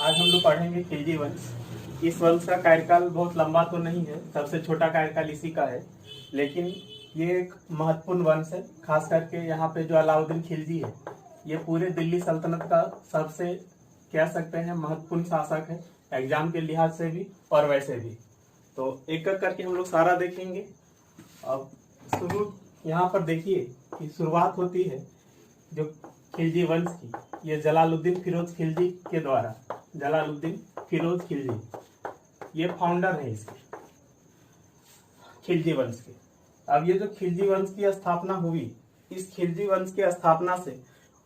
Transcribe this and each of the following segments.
आज हम लोग पढ़ेंगे खिलजी वंश। इस वंश का कार्यकाल बहुत लंबा तो नहीं है, सबसे छोटा कार्यकाल इसी का है, लेकिन ये एक महत्वपूर्ण वंश है। खास करके यहाँ पे जो अलाउद्दीन खिलजी है, ये पूरे दिल्ली सल्तनत का सबसे कह सकते हैं महत्वपूर्ण शासक है, एग्जाम के लिहाज से भी और वैसे भी। तो एक एक करके हम लोग सारा देखेंगे। अब शुरू यहाँ पर देखिए कि शुरुआत होती है जो खिलजी वंश की, ये जलालुद्दीन फिरोज खिलजी के द्वारा। जलालुद्दीन फिरोज खिलजी ये फाउंडर है इसके खिलजी वंश के। अब ये जो खिलजी वंश की स्थापना हुई, इस खिलजी वंश की स्थापना से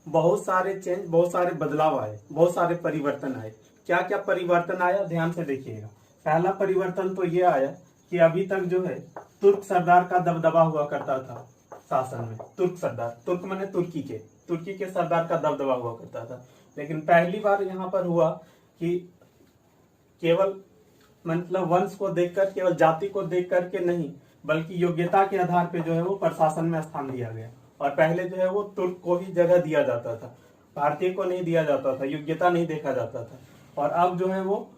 बहुत सारे चेंज, बहुत सारे बदलाव आए, बहुत सारे परिवर्तन आए। क्या क्या परिवर्तन आया ध्यान से देखिएगा। पहला परिवर्तन तो ये आया कि अभी तक जो है तुर्क सरदार का दबदबा हुआ करता था शासन में। तुर्क सरदार, तुर्क माने तुर्की के सरदार का दबदबा हुआ करता था। लेकिन पहली बार यहाँ पर हुआ कि केवल मतलब वंश को देखकर, केवल जाति को देख करके नहीं, बल्कि योग्यता के आधार पे जो है वो प्रशासन में स्थान दिया गया। और पहले जो है वो तुर्क को ही जगह दिया जाता था, भारतीय को नहीं दिया जाता था, योग्यता नहीं देखा जाता था। और अब जो है वो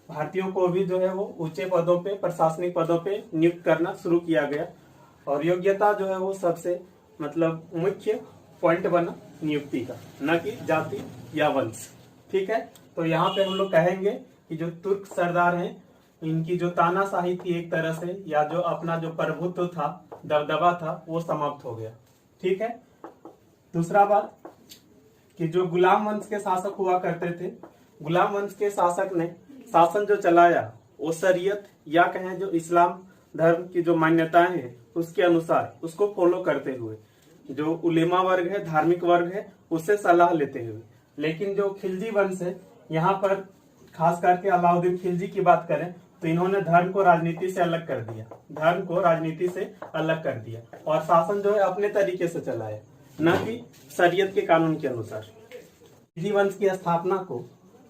भारतीयों को भी जो है वो ऊंचे पदों पे, प्रशासनिक पदों पे नियुक्त करना शुरू किया गया। और योग्यता जो है वो सबसे मतलब मुख्य पॉइंट बना नियुक्ति का, न कि जाति या वंश। ठीक है, तो यहाँ पे हम लोग कहेंगे कि जो तुर्क सरदार हैं, इनकी जो तानाशाही थी एक तरह से, या जो अपना जो प्रभुत्व था, दबदबा था, वो समाप्त हो गया। ठीक है। दूसरा बात कि जो गुलाम वंश के शासक हुआ करते थे, गुलाम वंश के शासक ने शासन जो चलाया वो शरीयत या कहें जो इस्लाम धर्म की जो मान्यताएं हैं उसके अनुसार उसको फॉलो करते हुए, जो उलेमा वर्ग है, धार्मिक वर्ग है, उससे सलाह लेते हुए। लेकिन जो खिलजी वंश है, यहाँ पर खास करके अलाउद्दीन खिलजी की बात करें तो इन्होंने धर्म को राजनीति से अलग कर दिया, धर्म को राजनीति से अलग कर दिया और शासन जो है अपने तरीके से चलाया, न कि शरीयत के कानून के अनुसार। खिलजी वंश की स्थापना को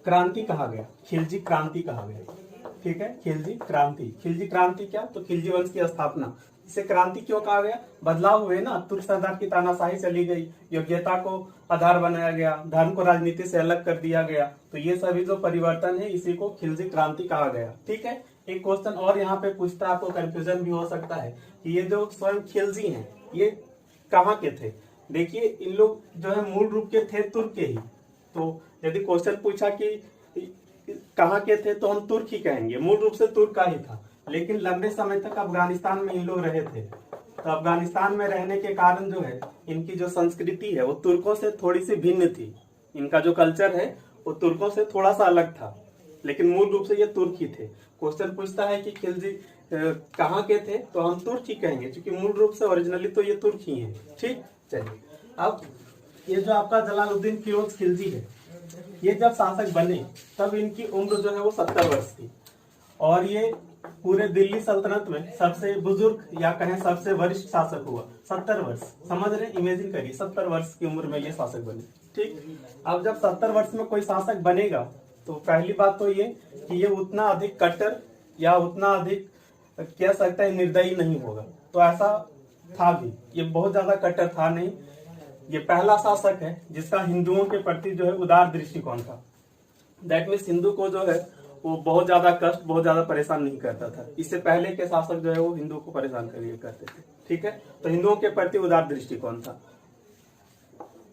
क्रांति कहा गया, खिलजी क्रांति कहा गया। ठीक है, खिलजी क्रांति। खिलजी क्रांति क्या? तो खिलजी वंश की स्थापना। इसे क्रांति क्यों कहा गया? बदलाव हुए ना, तुर्क सरदार की तानाशाही चली गई, योग्यता को आधार बनाया गया, धर्म को राजनीति से अलग कर दिया गया। तो ये सभी जो परिवर्तन है इसी को खिलजी क्रांति कहा गया। ठीक है। एक क्वेश्चन और यहाँ पे पूछता, आपको कंफ्यूजन भी हो सकता है कि ये जो स्वयं खिलजी हैं ये कहाँ के थे। देखिए, इन लोग जो है मूल रूप के थे तुर्क के ही। तो यदि क्वेश्चन पूछा कि कहाँ के थे तो हम तुर्क ही कहेंगे, मूल रूप से तुर्क का ही था। लेकिन लंबे समय तक अफगानिस्तान में इन लोग रहे थे। तो अफगानिस्तान में रहने के कारण जो है इनकी जो संस्कृति है वो तुर्कों से थोड़ी सी भिन्न थी। इनका जो कल्चर है वो तुर्कों से थोड़ा सा अलग था, लेकिन मूल रूप से ये तुर्क ही थे। क्वेश्चन पूछता है कि खिलजी कहाँ के थे तो हम तुर्क ही कहेंगे, क्योंकि मूल रूप से ओरिजिनली तो ये तुर्क ही है। ठीक, चलिए। अब ये जो आपका जलालुद्दीन फिरोज खिलजी है, ये जब शासक बने तब इनकी उम्र जो है वो 70 वर्ष थी। और ये पूरे दिल्ली सल्तनत में सबसे बुजुर्ग या कहें सबसे वरिष्ठ शासक हुआ। 70 वर्ष, समझ रहे, इमेजिन करिए 70 वर्ष की उम्र में ये शासक बने। ठीक। अब जब 70 वर्ष में कोई शासक बनेगा तो पहली बात तो ये कि ये उतना अधिक कट्टर या उतना अधिक कह सकता है निर्दयी नहीं होगा। तो ऐसा था भी, ये बहुत ज्यादा कट्टर था नहीं। ये पहला शासक है जिसका हिंदुओं के प्रति जो है उदार दृष्टिकोण था। दैट मीन्स हिंदू को जो है वो बहुत ज्यादा कष्ट, बहुत ज्यादा परेशान नहीं करता था। इससे पहले के शासक जो है वो हिंदुओं को परेशान करते थे। ठीक है, तो हिंदुओं के प्रति उदार दृष्टिकोण था।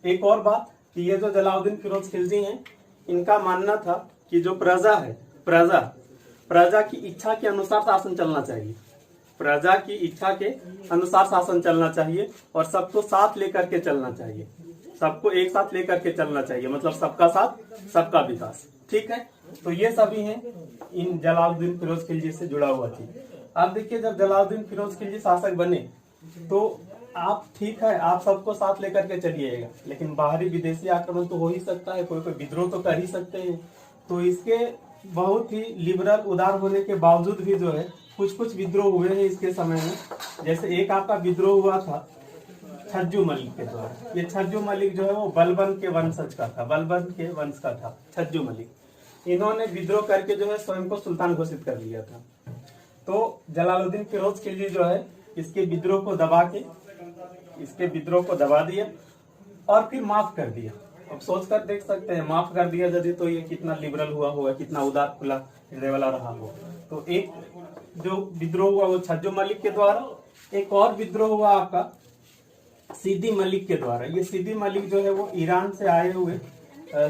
एक और बात कि ये जो जलालुद्दीन फिरोज खिलजी हैं, इनका मानना था कि जो प्रजा है, प्रजा की इच्छा के अनुसार शासन चलना चाहिए, प्रजा की इच्छा के अनुसार शासन चलना चाहिए और सबको साथ लेकर के चलना चाहिए, सबको एक साथ लेकर के चलना चाहिए, मतलब सबका साथ सबका विकास। ठीक है, तो ये सभी हैं इन जलालुद्दीन फिरोज खिलजी से जुड़ा हुआ चीज। अब देखिए, जब जलालुद्दीन फिरोज खिलजी शासक बने तो आप, ठीक है, आप सबको साथ लेकर के चलिएगा, लेकिन बाहरी विदेशी आक्रमण तो हो ही सकता है, कोई कोई विद्रोह तो कर ही सकते हैं। तो इसके बहुत ही लिबरल, उदार होने के बावजूद भी जो है कुछ कुछ विद्रोह हुए हैं इसके समय में। जैसे एक आपका विद्रोह हुआ था छज्जू मलिक के द्वारा। ये छज्जू मलिक जो है वो बलबन के वंशज का था, बलबन के वंश का था छज्जू मलिक। इन्होंने विद्रोह करके जो है स्वयं को सुल्तान घोषित कर लिया था। तो जलालुद्दीन फिरोज खिलजी जो है इसके विद्रोह को दबा दिया और फिर माफ कर दिया। अब सोच कर देख सकते हैं, माफ कर दिया यदि तो ये कितना लिबरल हुआ होगा, कितना उदार खुला हृदय वाला रहा हो। तो एक जो विद्रोह हुआ वो छज्जो मलिक के द्वारा, एक और विद्रोह हुआ आपका सिद्दी मलिक के द्वारा। ये सिद्दी मलिक जो है वो ईरान से आए हुए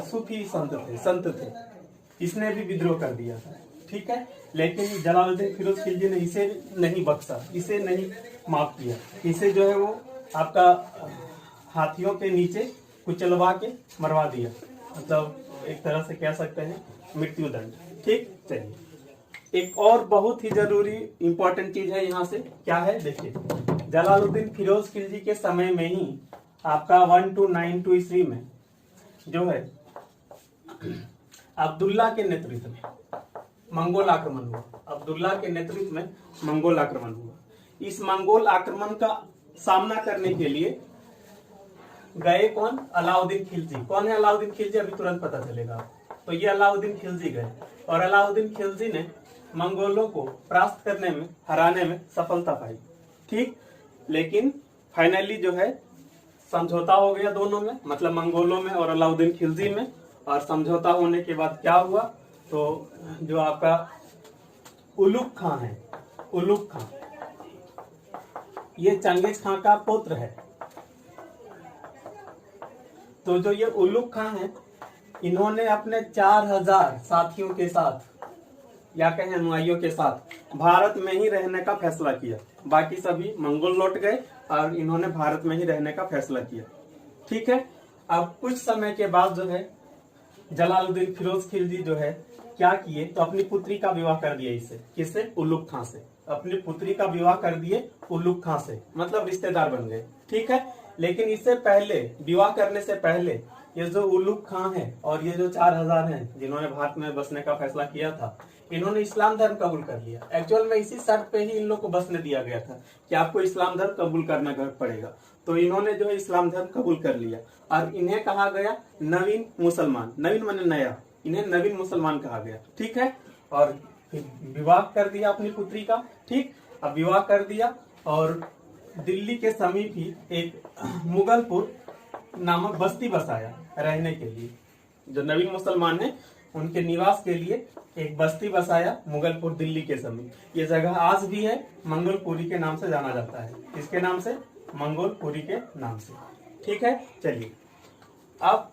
सूफी संत थे। इसने भी विद्रोह कर दिया था, ठीक है। लेकिन जलालुद्दीन फिरोज खिलजी ने इसे नहीं बख्शा, इसे नहीं माफ किया। इसे जो है वो आपका हाथियों के नीचे कुचलवा के मरवा दिया, मतलब एक तरह से कह सकते हैं मृत्यु दंड, ठीक। चलिए एक और बहुत ही जरूरी इंपॉर्टेंट चीज है यहाँ से, क्या है देखिए। जलालुद्दीन फिरोज खिलजी के समय में ही आपका 1292 ईस्वी में जो है अब्दुल्ला के नेतृत्व में मंगोल आक्रमण हुआ। अब्दुल्ला के नेतृत्व में मंगोल आक्रमण हुआ। इस मंगोल आक्रमण का सामना करने के लिए गए कौन? अलाउद्दीन खिलजी। कौन है अलाउद्दीन खिलजी? अभी तुरंत पता चलेगा। तो ये अलाउद्दीन खिलजी गए और अलाउद्दीन खिलजी ने मंगोलों को परास्त करने में, हराने में सफलता पाई, ठीक। लेकिन फाइनली जो है समझौता हो गया दोनों में, मतलब मंगोलों में और अलाउद्दीन खिलजी में। और समझौता होने के बाद क्या हुआ, तो जो आपका उलुग खां है, उलुग खां, ये चंगेज खां का पुत्र है। तो जो ये उलुग खां है, इन्होंने अपने 4000 साथियों के साथ या कहें अनुयायियों के साथ भारत में ही रहने का फैसला किया। बाकी सभी मंगोल लौट गए और इन्होंने भारत में ही रहने का फैसला किया, ठीक है। अब कुछ समय के बाद जो है जलालुद्दीन फिरोज खिलजी जो है क्या किए, तो अपनी पुत्री का विवाह कर दिया इससे। किससे? उलुग खां से। अपनी पुत्री का विवाह कर दिए उलुग खां से, मतलब रिश्तेदार बन गए, ठीक है। लेकिन इससे पहले, विवाह करने से पहले, ये जो उलुग खां है और ये जो 4000 हैं जिन्होंने भारत में बसने का फैसला किया था, इन्होंने इस्लाम धर्म कबूल कर लिया। एक्चुअल में इसी शर्त पे ही इन लोग को बसने दिया गया था कि आपको इस्लाम धर्म कबूल करना पड़ेगा। तो इन्होंने जो है इस्लाम धर्म कबूल कर लिया और इन्हें कहा गया नवीन मुसलमान। नवीन माने नया, इन्हें नवीन मुसलमान कहा गया, ठीक है। और विवाह कर दिया अपनी पुत्री का, ठीक। अब विवाह कर दिया और दिल्ली के समीप ही एक मुगलपुर नामक बस्ती बसाया रहने के लिए। जो नवीन मुसलमान है उनके निवास के लिए एक बस्ती बसाया मुगलपुर, दिल्ली के समीप। ये जगह आज भी है, मंगोलपुरी के नाम से जाना जाता है। किसके नाम से? मंगोलपुरी के नाम से, ठीक है। चलिए अब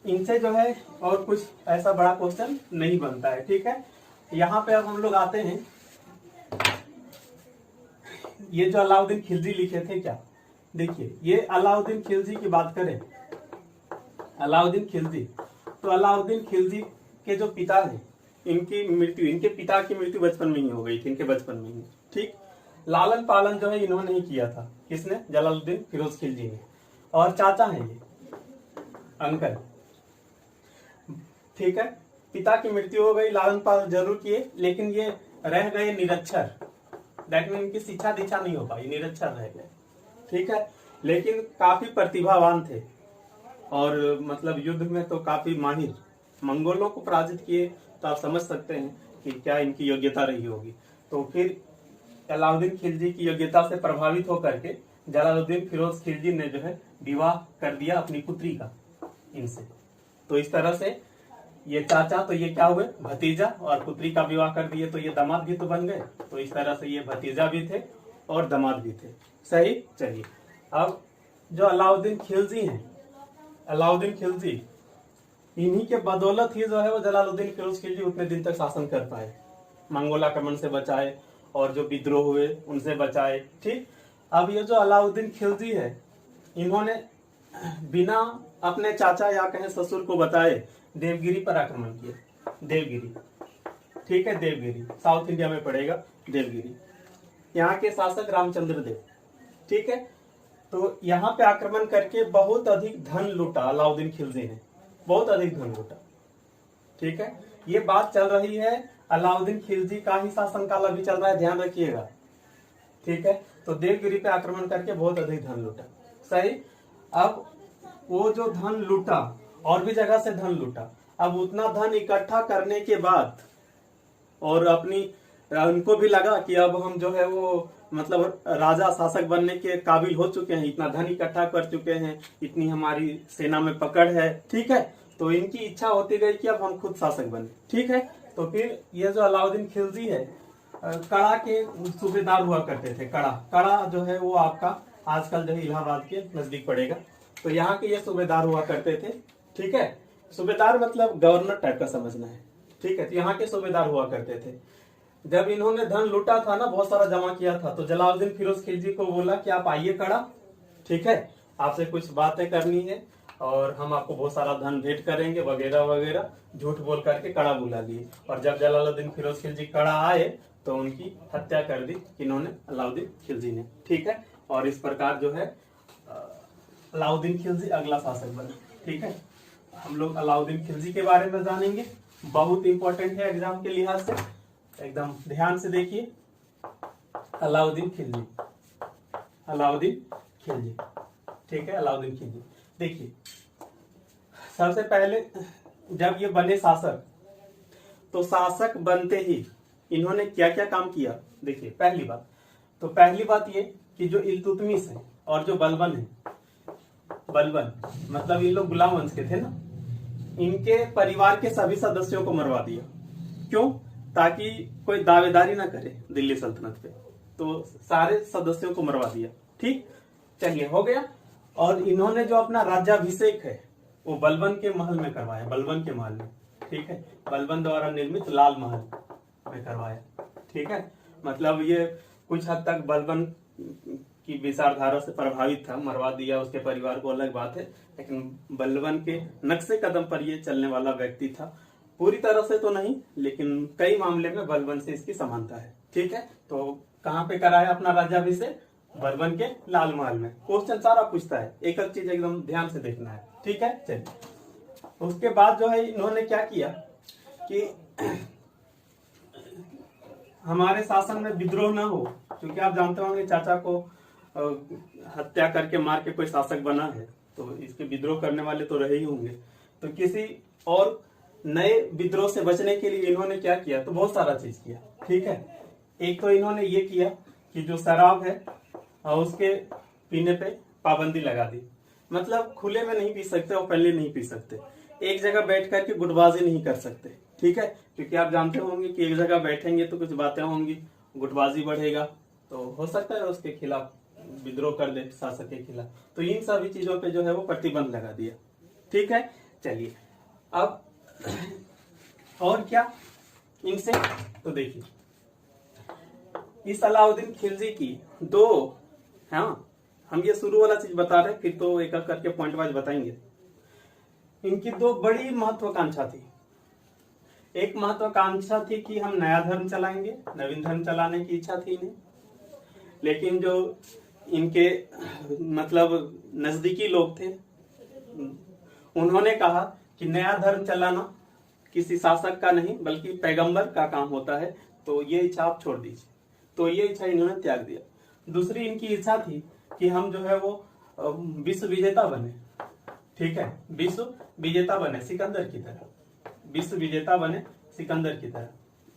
इनसे जो है और कुछ ऐसा बड़ा क्वेश्चन नहीं बनता है, ठीक है। यहाँ पे अब हम लोग आते हैं, ये जो अलाउद्दीन खिलजी लिखे थे क्या, देखिए ये अलाउद्दीन खिलजी की बात करें, अलाउद्दीन खिलजी, तो अलाउद्दीन खिलजी के जो पिता हैं, इनकी मृत्यु, इनके पिता की मृत्यु बचपन में ही हो गई थी, इनके बचपन में ही, ठीक। लालन पालन जो है इन्होंने ही किया था। किसने? जलालुद्दीन फिरोज खिलजी ने। और चाचा है ये, अंकल, ठीक है। पिता की मृत्यु हो गई, लालन पालन जरूर किए, लेकिन ये रह गए निरक्षर। दैट मीन इनकी शिक्षा दीक्षा नहीं हो पाई, निरक्षर रह गए, ठीक है। लेकिन काफी प्रतिभावान थे और मतलब युद्ध में तो काफी माहिर, मंगोलों को पराजित किए। तो आप समझ सकते हैं कि क्या इनकी योग्यता रही होगी। तो फिर अलाउद्दीन खिलजी की योग्यता से प्रभावित होकर के जलालुद्दीन फिरोज खिलजी ने जो है विवाह कर दिया अपनी पुत्री का इनसे। तो इस तरह से ये चाचा, तो ये क्या हुए? भतीजा, और पुत्री का विवाह कर दिए तो ये दामाद भी तो बन गए। तो इस तरह से ये भतीजा भी थे और दामाद भी थे, सही। चलिए अब जो अलाउद्दीन खिलजी हैं, अलाउद्दीन खिलजी, इन्हीं के बदौलत ही जो है वो जलालुद्दीन फिरोज खिलजी उतने दिन तक शासन कर पाए, मंगोल आक्रमण से बचाए और जो विद्रोह हुए उनसे बचाए, ठीक। अब ये जो अलाउद्दीन खिलजी है, इन्होंने बिना अपने चाचा या कहें ससुर को बताए देवगिरी पर आक्रमण किया। देवगिरी, ठीक है, देवगिरी साउथ इंडिया में पड़ेगा देवगिरी। यहाँ के शासक रामचंद्र देव, ठीक है। तो यहाँ पे आक्रमण करके बहुत अधिक धन लूटा अलाउद्दीन खिलजी ने, बहुत अधिक धन लूटा, ठीक है। ये बात चल रही है, अलाउद्दीन खिलजी का ही शासनकाल अभी चल रहा है, ध्यान रखिएगा, ठीक है। तो देवगिरी पे आक्रमण करके बहुत अधिक धन लूटा, सही। अब वो जो धन लूटा, और भी जगह से धन लूटा, अब उतना धन इकट्ठा करने के बाद और अपनी, उनको भी लगा कि अब हम जो है वो मतलब राजा शासक बनने के काबिल हो चुके हैं, इतना धन इकट्ठा कर चुके हैं, इतनी हमारी सेना में पकड़ है, ठीक है। तो इनकी इच्छा होती गई कि अब हम खुद शासक बने, ठीक है। तो फिर ये जो अलाउद्दीन खिलजी है, कड़ा के सूबेदार हुआ करते थे। कड़ा जो है वो आपका आजकल जो है इलाहाबाद के नजदीक पड़ेगा। तो यहाँ के ये सूबेदार हुआ करते थे, ठीक है। सूबेदार मतलब गवर्नर टाइप का समझना है, ठीक है। तो यहाँ के सूबेदार हुआ करते थे। जब इन्होंने धन लूटा था ना, बहुत सारा जमा किया था, तो जलालुद्दीन फिरोज खिलजी को बोला कि आप आइए कड़ा, ठीक है, आपसे कुछ बातें करनी है और हम आपको बहुत सारा धन भेंट करेंगे वगैरह वगैरह, झूठ बोल करके कड़ा बुला लिए। और जब जलालुद्दीन फिरोज खिलजी कड़ा आए तो उनकी हत्या कर दी इन्होंने, अलाउद्दीन खिलजी ने, ठीक है। और इस प्रकार जो है अलाउद्दीन खिलजी अगला शासक बने, ठीक है। हम लोग अलाउद्दीन खिलजी के बारे में जानेंगे, बहुत इंपॉर्टेंट है एग्जाम के लिहाज से, एकदम ध्यान से देखिए। अलाउद्दीन खिलजी, ठीक है, अलाउद्दीन खिलजी। देखिए सबसे पहले जब ये बने शासक, तो शासक बनते ही इन्होंने क्या क्या काम किया, देखिए। पहली बात ये कि जो इल्तुतमिश है और जो बलबन है, बलबन मतलब ये लोग गुलाम वंश के थे ना, इनके परिवार के सभी सदस्यों को मरवा दिया। क्यों? ताकि कोई दावेदारी ना करे दिल्ली सल्तनत पे, तो सारे सदस्यों को मरवा दिया, ठीक। चलिए, हो गया। और इन्होंने जो अपना राज्याभिषेक है वो बलबन के महल में करवाया, बलबन के महल में, ठीक है, बलबन द्वारा निर्मित लाल महल में करवाया, ठीक है। मतलब ये कुछ हद तक बलबन की विचारधारा से प्रभावित था, मरवा दिया उसके परिवार को, अलग बात है, लेकिन बलबन के नक्शे कदम पर ये चलने वाला व्यक्ति था। पूरी तरह से तो नहीं, लेकिन कई मामले में बलबन से इसकी समानता है, ठीक है। तो कहाँ पे कराया अपना राज्याभिषेक? बलबन के लाल महल में। क्वेश्चन सारा पूछता है, एक एक चीज एकदम ध्यान से देखना है, ठीक है। चलिए, उसके बाद जो है इन्होंने क्या किया कि हमारे शासन में विद्रोह ना हो, क्योंकि आप जानते होंगे चाचा को हत्या करके मार के कोई शासक बना है, तो इसके विद्रोह करने वाले तो रहे ही होंगे। तो किसी और नए विद्रोह से बचने के लिए इन्होंने क्या किया, तो बहुत सारा चीज किया, ठीक है। एक तो इन्होंने ये किया कि जो शराब है उसके पीने पे पाबंदी लगा दी, मतलब खुले में नहीं पी सकते और पहले नहीं पी सकते, एक जगह बैठ करके गुटबाजी नहीं कर सकते, ठीक है। क्योंकि आप जानते होंगे कि एक जगह बैठेंगे तो कुछ बातें होंगी, गुटबाजी बढ़ेगा, तो हो सकता है उसके खिलाफ विद्रोह कर दे, शासक के खिलाफ। तो इन सभी चीजों पे जो है वो प्रतिबंध लगा दिया, ठीक है। चलिए, अब और क्या इनसे, तो देखिए इस अलाउद्दीन खिलजी की दो, हाँ हम ये शुरू वाला चीज बता रहे, फिर तो एक एक करके पॉइंट वाइज बताएंगे। इनकी दो बड़ी महत्वाकांक्षा थी। एक महत्वाकांक्षा थी कि हम नया धर्म चलाएंगे, नवीन धर्म चलाने की इच्छा थी इन्हें। लेकिन जो इनके मतलब नजदीकी लोग थे, उन्होंने कहा कि नया धर्म चलाना किसी शासक का नहीं बल्कि पैगंबर का काम होता है, तो ये इच्छा आप छोड़ दीजिए। तो ये इच्छा इन्होंने त्याग दिया। दूसरी इनकी इच्छा थी कि हम जो है वो विश्व विजेता बने, ठीक है, विश्व विजेता बने सिकंदर की तरह, विश्व विजेता बने सिकंदर की तरह,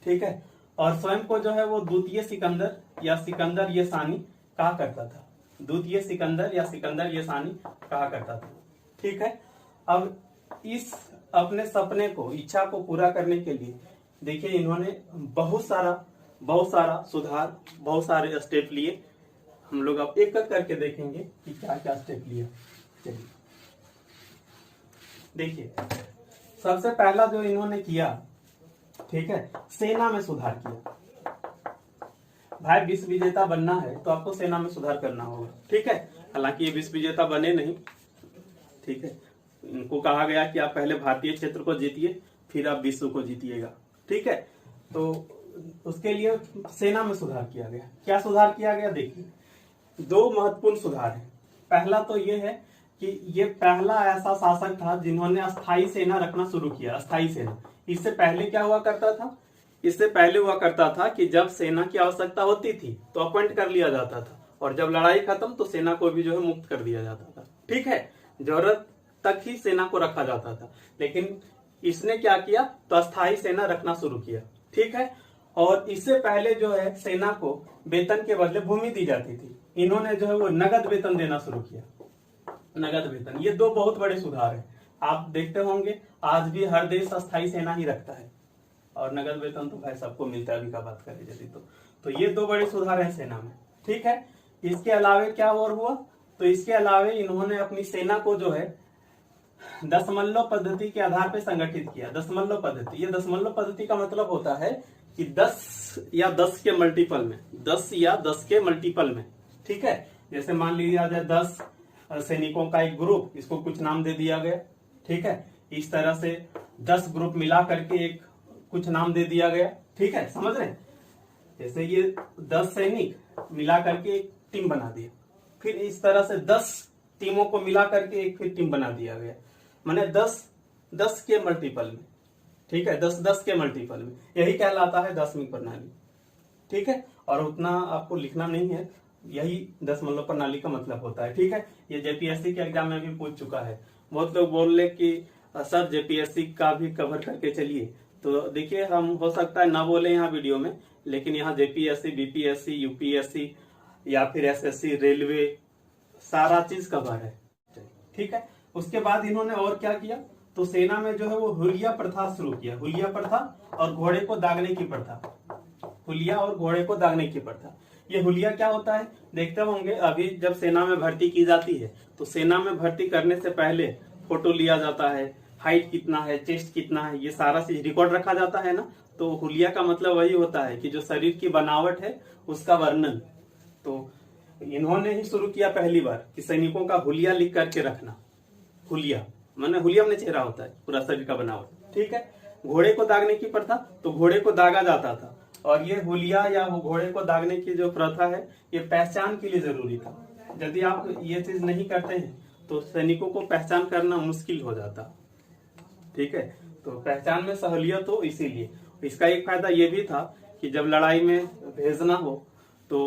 ठीक है। और स्वयं को जो है वो द्वितीय सिकंदर या सिकंदर ये सानी कहा करता था, द्वितीय सिकंदर या सिकंदर ये सानी कहा करता था, ठीक है। अब इस अपने सपने को, इच्छा को पूरा करने के लिए देखिए इन्होंने बहुत सारा सुधार, बहुत सारे स्टेप लिए। हम लोग अब एक एक करके देखेंगे कि क्या क्या स्टेप लिया। चलिए देखिए, सबसे पहला जो इन्होंने किया, ठीक है, सेना में सुधार किया। भाई विश्व विजेता बनना है तो आपको सेना में सुधार करना होगा, ठीक है। हालांकि ये विश्व विजेता बने नहीं, ठीक है। इनको कहा गया कि आप पहले भारतीय क्षेत्र को जीतिए फिर आप विश्व को जीतिएगा, ठीक है। तो उसके लिए सेना में सुधार किया गया। क्या सुधार किया गया? देखिए दो महत्वपूर्ण सुधार है। पहला तो ये है कि ये पहला ऐसा शासक था जिन्होंने अस्थायी सेना रखना शुरू किया। अस्थायी सेना, इससे पहले क्या हुआ करता था? इससे पहले हुआ करता था कि जब सेना की आवश्यकता होती थी तो अपॉइंट कर लिया जाता था, और जब लड़ाई खत्म तो सेना को भी जो है मुक्त कर दिया जाता था, ठीक है। जरूरत तक ही सेना को रखा जाता था। लेकिन इसने क्या किया? तो अस्थायी सेना रखना शुरू किया, ठीक है। और इससे पहले जो है सेना को वेतन के बदले भूमि दी जाती थी। इन्होंने जो है वो नगद वेतन देना शुरू किया, नगद वेतन। ये दो बहुत बड़े सुधार हैं। आप देखते होंगे आज भी हर देश अस्थायी सेना ही रखता है, और नगद वेतन तो भाई सबको मिलता है। अभी का बात करें यदि तो ये दो बड़े सुधार हैं सेना में, ठीक है। इसके अलावे क्या और हुआ, तो इसके अलावे इन्होंने अपनी सेना को जो है दशमलव पद्धति के आधार पर संगठित किया। दशमलव पद्धति, ये दशमलव पद्धति का मतलब होता है कि 10 या 10 के मल्टीपल में, 10 या 10 के मल्टीपल में, ठीक है। जैसे मान लीजिए जाए 10 सैनिकों का एक ग्रुप, इसको कुछ नाम दे दिया गया, ठीक है। इस तरह से 10 ग्रुप मिला करके एक कुछ नाम दे दिया गया, ठीक है, समझ रहे हैं। जैसे ये 10 सैनिक मिला करके एक टीम बना दिया, फिर इस तरह से 10 टीमों को मिला करके एक फिर टीम बना दिया गया, माने 10 के मल्टीपल में, ठीक है, 10 के मल्टीपल में। यही कहलाता है दसवीं प्रणाली, ठीक है। और उतना आपको लिखना नहीं है, यही दशमलव प्रणाली का मतलब होता है, ठीक है। ये जेपीएससी के एग्जाम में भी पूछ चुका है। बहुत लोग बोल रहे कि सर जेपीएससी का भी कवर करके चलिए, तो देखिए हम हो सकता है ना बोले यहाँ वीडियो में, लेकिन यहाँ जेपीएससी, बीपीएससी, यूपीएससी या फिर एसएससी, रेलवे, सारा चीज कवर है, ठीक है। उसके बाद इन्होंने और क्या किया, तो सेना में जो है वो हुलिया प्रथा शुरू किया। हुलिया प्रथा और घोड़े को दागने की प्रथा, हुलिया और घोड़े को दागने की प्रथा। ये हुलिया क्या होता है, देखते होंगे अभी जब सेना में भर्ती की जाती है तो सेना में भर्ती करने से पहले फोटो लिया जाता है, हाइट कितना है, चेस्ट कितना है, ये सारा चीज रिकॉर्ड रखा जाता है ना। तो हुलिया का मतलब वही होता है कि जो शरीर की बनावट है उसका वर्णन। तो इन्होंने ही शुरू किया पहली बार कि सैनिकों का हुलिया लिख करके रखना। हुलिया माने हुलिया में चेहरा होता है, पूरा शरीर का बनावट, ठीक है। घोड़े को दागने की प्रथा, तो घोड़े को दागा जाता था, और ये हुलिया या घोड़े को दागने की जो प्रथा है ये पहचान के लिए जरूरी था। यदि आप ये चीज नहीं करते हैं तो सैनिकों को पहचान करना मुश्किल हो जाता, ठीक है। तो पहचान में सहूलियत हो, इसीलिए इसका एक फायदा ये भी था कि जब लड़ाई में भेजना हो तो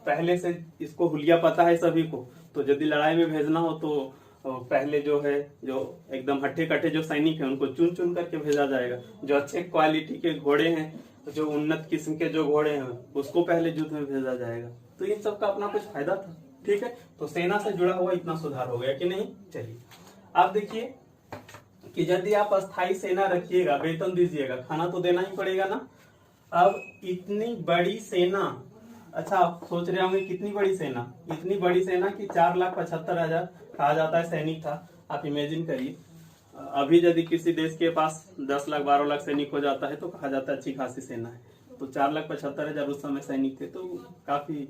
पहले से इसको हुलिया पता है सभी को, तो यदि लड़ाई में भेजना हो तो पहले जो है जो एकदम हट्टे कट्टे जो सैनिक है उनको चुन चुन करके भेजा जाएगा। जो अच्छे क्वालिटी के घोड़े हैं, जो उन्नत किस्म के जो घोड़े हैं उसको पहले युद्ध में भेजा जाएगा। तो इन सब का अपना कुछ फायदा था, ठीक है। तो सेना से जुड़ा हुआ इतना सुधार हो गया कि नहीं। चलिए आप देखिए कि यदि आप अस्थायी सेना रखिएगा, वेतन दीजिएगा, खाना तो देना ही पड़ेगा ना। अब इतनी बड़ी सेना, अच्छा आप सोच रहे होंगे कितनी बड़ी सेना, इतनी बड़ी सेना कि 4,75,000 कहा जाता है सैनिक था। आप इमेजिन करिए, अभी यदि किसी देश के पास 10 लाख 12 लाख सैनिक हो जाता है तो कहा जाता है अच्छी खासी सेना है। तो 4,75,000 उस समय सैनिक थे, तो काफी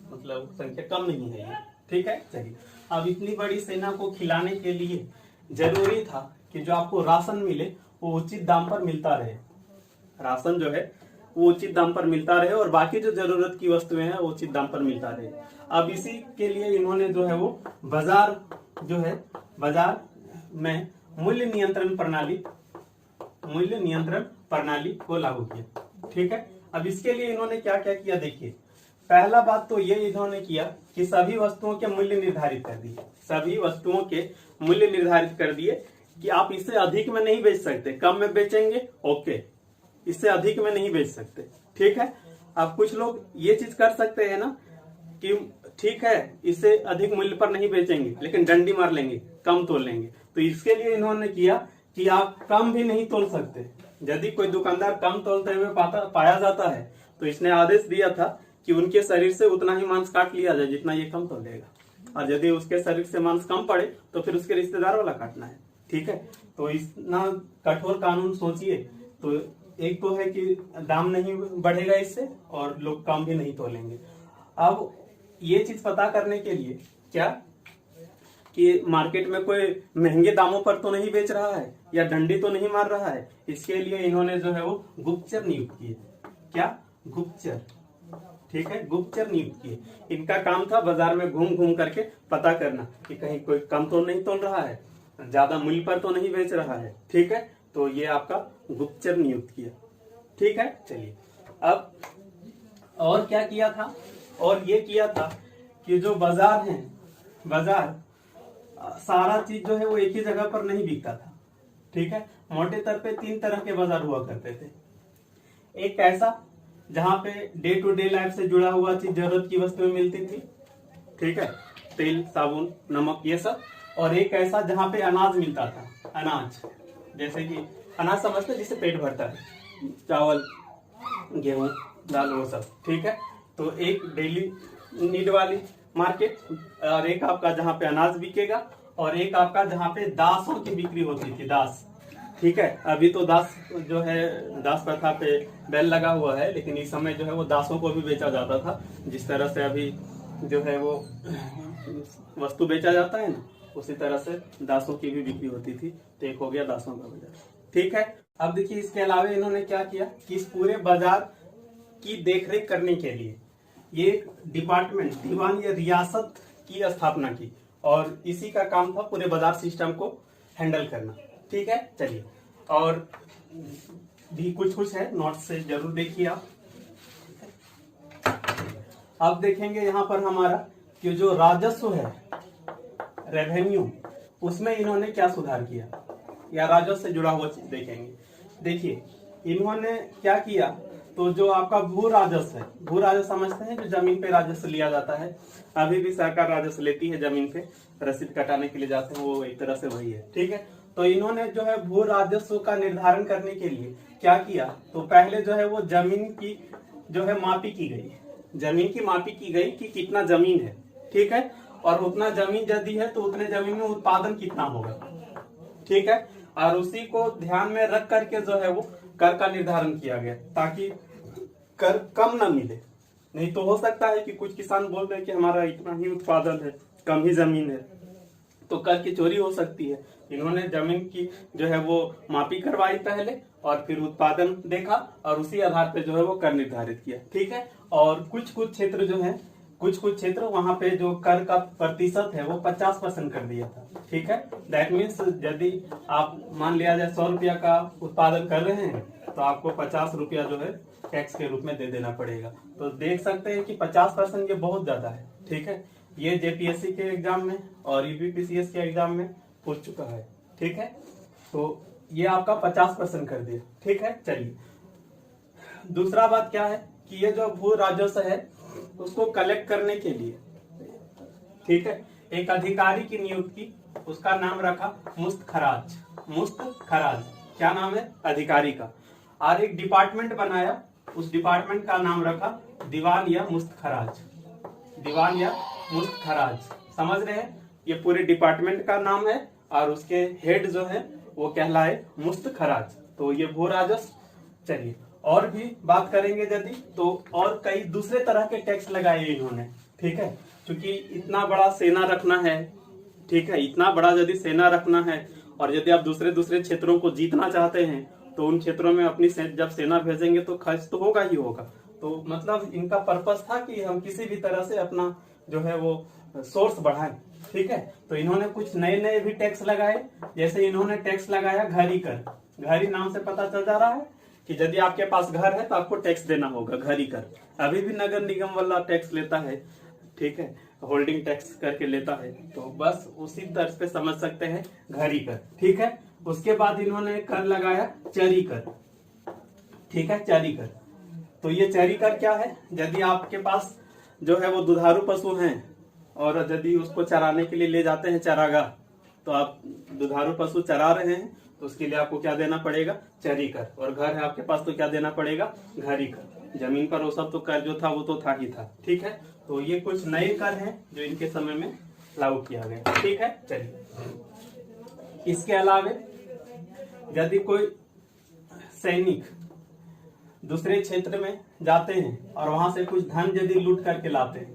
मतलब संख्या कम नहीं है ये, ठीक है। चलिए अब इतनी बड़ी सेना को खिलाने के लिए जरूरी था कि जो आपको राशन मिले वो उचित दाम पर मिलता रहे। राशन जो है वो उचित दाम पर मिलता रहे और बाकी जो जरूरत की वस्तुएं हैं वो उचित दाम पर मिलता रहे। अब इसी के लिए इन्होंने जो है वो बाजार जो है, बाजार में मूल्य नियंत्रण प्रणाली को लागू किया, ठीक है। अब इसके लिए इन्होंने क्या क्या किया, देखिए पहला बात तो ये इन्होंने किया कि सभी वस्तुओं के मूल्य निर्धारित कर दिए। सभी वस्तुओं के मूल्य निर्धारित कर दिए कि आप इससे अधिक में नहीं बेच सकते, कम में बेचेंगे ओके, इससे अधिक में नहीं बेच सकते, ठीक है। अब कुछ लोग ये चीज कर सकते हैं ना कि ठीक है इससे अधिक मूल्य पर नहीं बेचेंगे लेकिन डंडी मार लेंगे, कम तोल लेंगे। तो इसके लिए इन्होंने किया कि आप कम भी नहीं तोल सकते। यदि कोई दुकानदार कम तोलते हुए पाया जाता है तो इसने आदेश दिया था कि उनके शरीर से उतना ही मांस काट लिया जाए जितना ये कम तोलेगा, और यदि उसके शरीर से मांस कम पड़े तो फिर उसके रिश्तेदार वाला काटना है, ठीक है। तो इतना कठोर कानून सोचिए, तो एक तो है कि दाम नहीं बढ़ेगा इससे और लोग कम भी नहीं तोलेंगे। अब ये चीज पता करने के लिए क्या कि मार्केट में कोई महंगे दामों पर तो नहीं बेच रहा है या डंडी तो नहीं मार रहा है, इसके लिए इन्होंने जो है वो गुप्तचर नियुक्त किए। क्या, गुप्तचर, ठीक है, गुप्तचर नियुक्त किए। इनका काम था बाजार में घूम घूम करके पता करना कि कहीं कोई कम तो नहीं तोल रहा है, ज्यादा मूल्य पर तो नहीं बेच रहा है, ठीक है। तो ये आपका गुप्तचर नियुक्त किया, ठीक है। चलिए अब और क्या किया था, और ये किया था कि जो बाजार है, बाजार सारा चीज जो है वो एक ही जगह पर नहीं बिकता था, ठीक है। मोटे तौर पे 3 तरह के बाजार हुआ करते थे। एक ऐसा जहाँ पे डे टू डे लाइफ से जुड़ा हुआ चीज, जरूरत की वस्तुएं मिलती थी, ठीक है, तेल, साबुन, नमक, ये सब। और एक ऐसा जहाँ पे अनाज मिलता था, अनाज, जैसे कि अनाज समझते हैं जिससे पेट भरता है, चावल, गेहूं, दाल, वो सब, ठीक है। तो एक डेली नीड वाली मार्केट, और एक आपका जहाँ पे अनाज बिकेगा, और एक आपका जहाँ पे दासों की बिक्री होती थी, दास, ठीक है। अभी तो दास जो है, दास प्रथा पे बैन लगा हुआ है, लेकिन इस समय जो है वो दासों को भी बेचा जाता था। जिस तरह से अभी जो है वो वस्तु बेचा जाता है ना, उसी तरह से दासों की भी बिक्री होती थी। तो एक हो गया दासों का बाजार, ठीक है। अब देखिए इसके अलावा इन्होंने क्या किया कि इस पूरे बाजार की देखरेख करने के लिए ये एक डिपार्टमेंट, दीवान या रियासत की स्थापना की, और इसी का काम था पूरे बाजार सिस्टम को हैंडल करना, ठीक है। चलिए, और भी कुछ है, नोट से जरूर देखिए आप। अब देखेंगे यहाँ पर हमारा कि जो राजस्व है, रेवेन्यू, उसमें इन्होंने क्या सुधार किया, या राजस्व से जुड़ा हुआ चीज देखेंगे। देखिए इन्होंने क्या किया, तो जो आपका भू राजस्व है, भू राजस्व समझते हैं, जो जमीन पे राजस्व लिया जाता है, अभी भी सरकार राजस्व लेती है, जमीन पे रसीद कटाने के लिए जाते हैं, वो एक तरह से वही है, ठीक है। तो इन्होंने जो है भू राजस्व का निर्धारण करने के लिए क्या किया, तो पहले जो है वो जमीन की जो है मापी की गई, जमीन की मापी की गई कि कितना जमीन है, ठीक है, और उतना जमीन यदि है तो उतने जमीन में उत्पादन कितना होगा, ठीक है। और उसी को ध्यान में रख करके जो है वो कर का निर्धारण किया गया, ताकि कर कम ना मिले। नहीं तो हो सकता है कि कुछ किसान बोल रहे हैं कि हमारा इतना ही उत्पादन है, कम ही जमीन है, तो कर की चोरी हो सकती है। इन्होंने जमीन की जो है वो मापी करवाई पहले, और फिर उत्पादन देखा, और उसी आधार पे जो है वो कर निर्धारित किया, ठीक है। और कुछ क्षेत्र जो है, कुछ क्षेत्र वहां पे जो कर का प्रतिशत है वो 50% कर दिया था, ठीक है। दैट मीन्स यदि आप मान लिया जाए 100 रुपया का उत्पादन कर रहे हैं, तो आपको 50 रुपया जो है टैक्स के रूप में दे देना पड़ेगा। तो देख सकते हैं कि 50% ये बहुत ज्यादा है, ठीक है। ये जेपीएससी के एग्जाम में और यूपीपीसीएस के एग्जाम में पूछ चुका है, ठीक है। तो ये आपका 50% कर दिया, ठीक है। चलिए, दूसरा बात क्या है कि ये जो भू राजस्व है उसको कलेक्ट करने के लिए, ठीक है, एक अधिकारी की नियुक्ति, उसका नाम रखा मुस्त खराज, मुस्त खराज, क्या नाम है अधिकारी का। और एक डिपार्टमेंट बनाया, उस डिपार्टमेंट का नाम रखा दीवान या मुस्त खराज, दीवान या मुस्त खराज, समझ रहे हैं। ये पूरे डिपार्टमेंट का नाम है, और उसके हेड जो है वो कहलाए मुस्त खराज। तो ये भू राजस्व। चलिए, और भी बात करेंगे यदि, तो और कई दूसरे तरह के टैक्स लगाए इन्होंने, ठीक है। क्योंकि इतना बड़ा सेना रखना है, ठीक है, इतना बड़ा यदि सेना रखना है, और यदि आप दूसरे दूसरे क्षेत्रों को जीतना चाहते हैं, तो उन क्षेत्रों में अपनी जब सेना भेजेंगे तो खर्च तो होगा ही होगा। तो मतलब इनका पर्पस था कि हम किसी भी तरह से अपना जो है वो सोर्स बढ़ाएं, ठीक है। तो इन्होंने कुछ नए नए भी टैक्स लगाए, जैसे इन्होंने टैक्स लगाया घरी कर। घरी नाम से पता चल जा रहा है कि यदि आपके पास घर है तो आपको टैक्स देना होगा, घरी कर। अभी भी नगर निगम वाला टैक्स लेता है, ठीक है, होल्डिंग टैक्स करके लेता है। तो बस उसी तर्ज पे समझ सकते हैं घरी कर, ठीक है। उसके बाद इन्होंने कर लगाया चरी कर, ठीक है, चरी कर। तो ये चरी कर क्या है, यदि आपके पास जो है वो दुधारू पशु हैं, और यदि उसको चराने के लिए ले जाते हैं चारागाह, तो आप दुधारू पशु चरा रहे हैं, तो उसके लिए आपको क्या देना पड़ेगा, चरी कर। और घर है आपके पास तो क्या देना पड़ेगा, घरी कर। जमीन पर वो सब तो कर जो था वो तो था ही था, ठीक है। तो ये कुछ नए कर हैं जो इनके समय में लागू किया गया, ठीक है। चलिए, इसके अलावे यदि कोई सैनिक दूसरे क्षेत्र में जाते हैं और वहां से कुछ धन यदि लूट करके लाते हैं,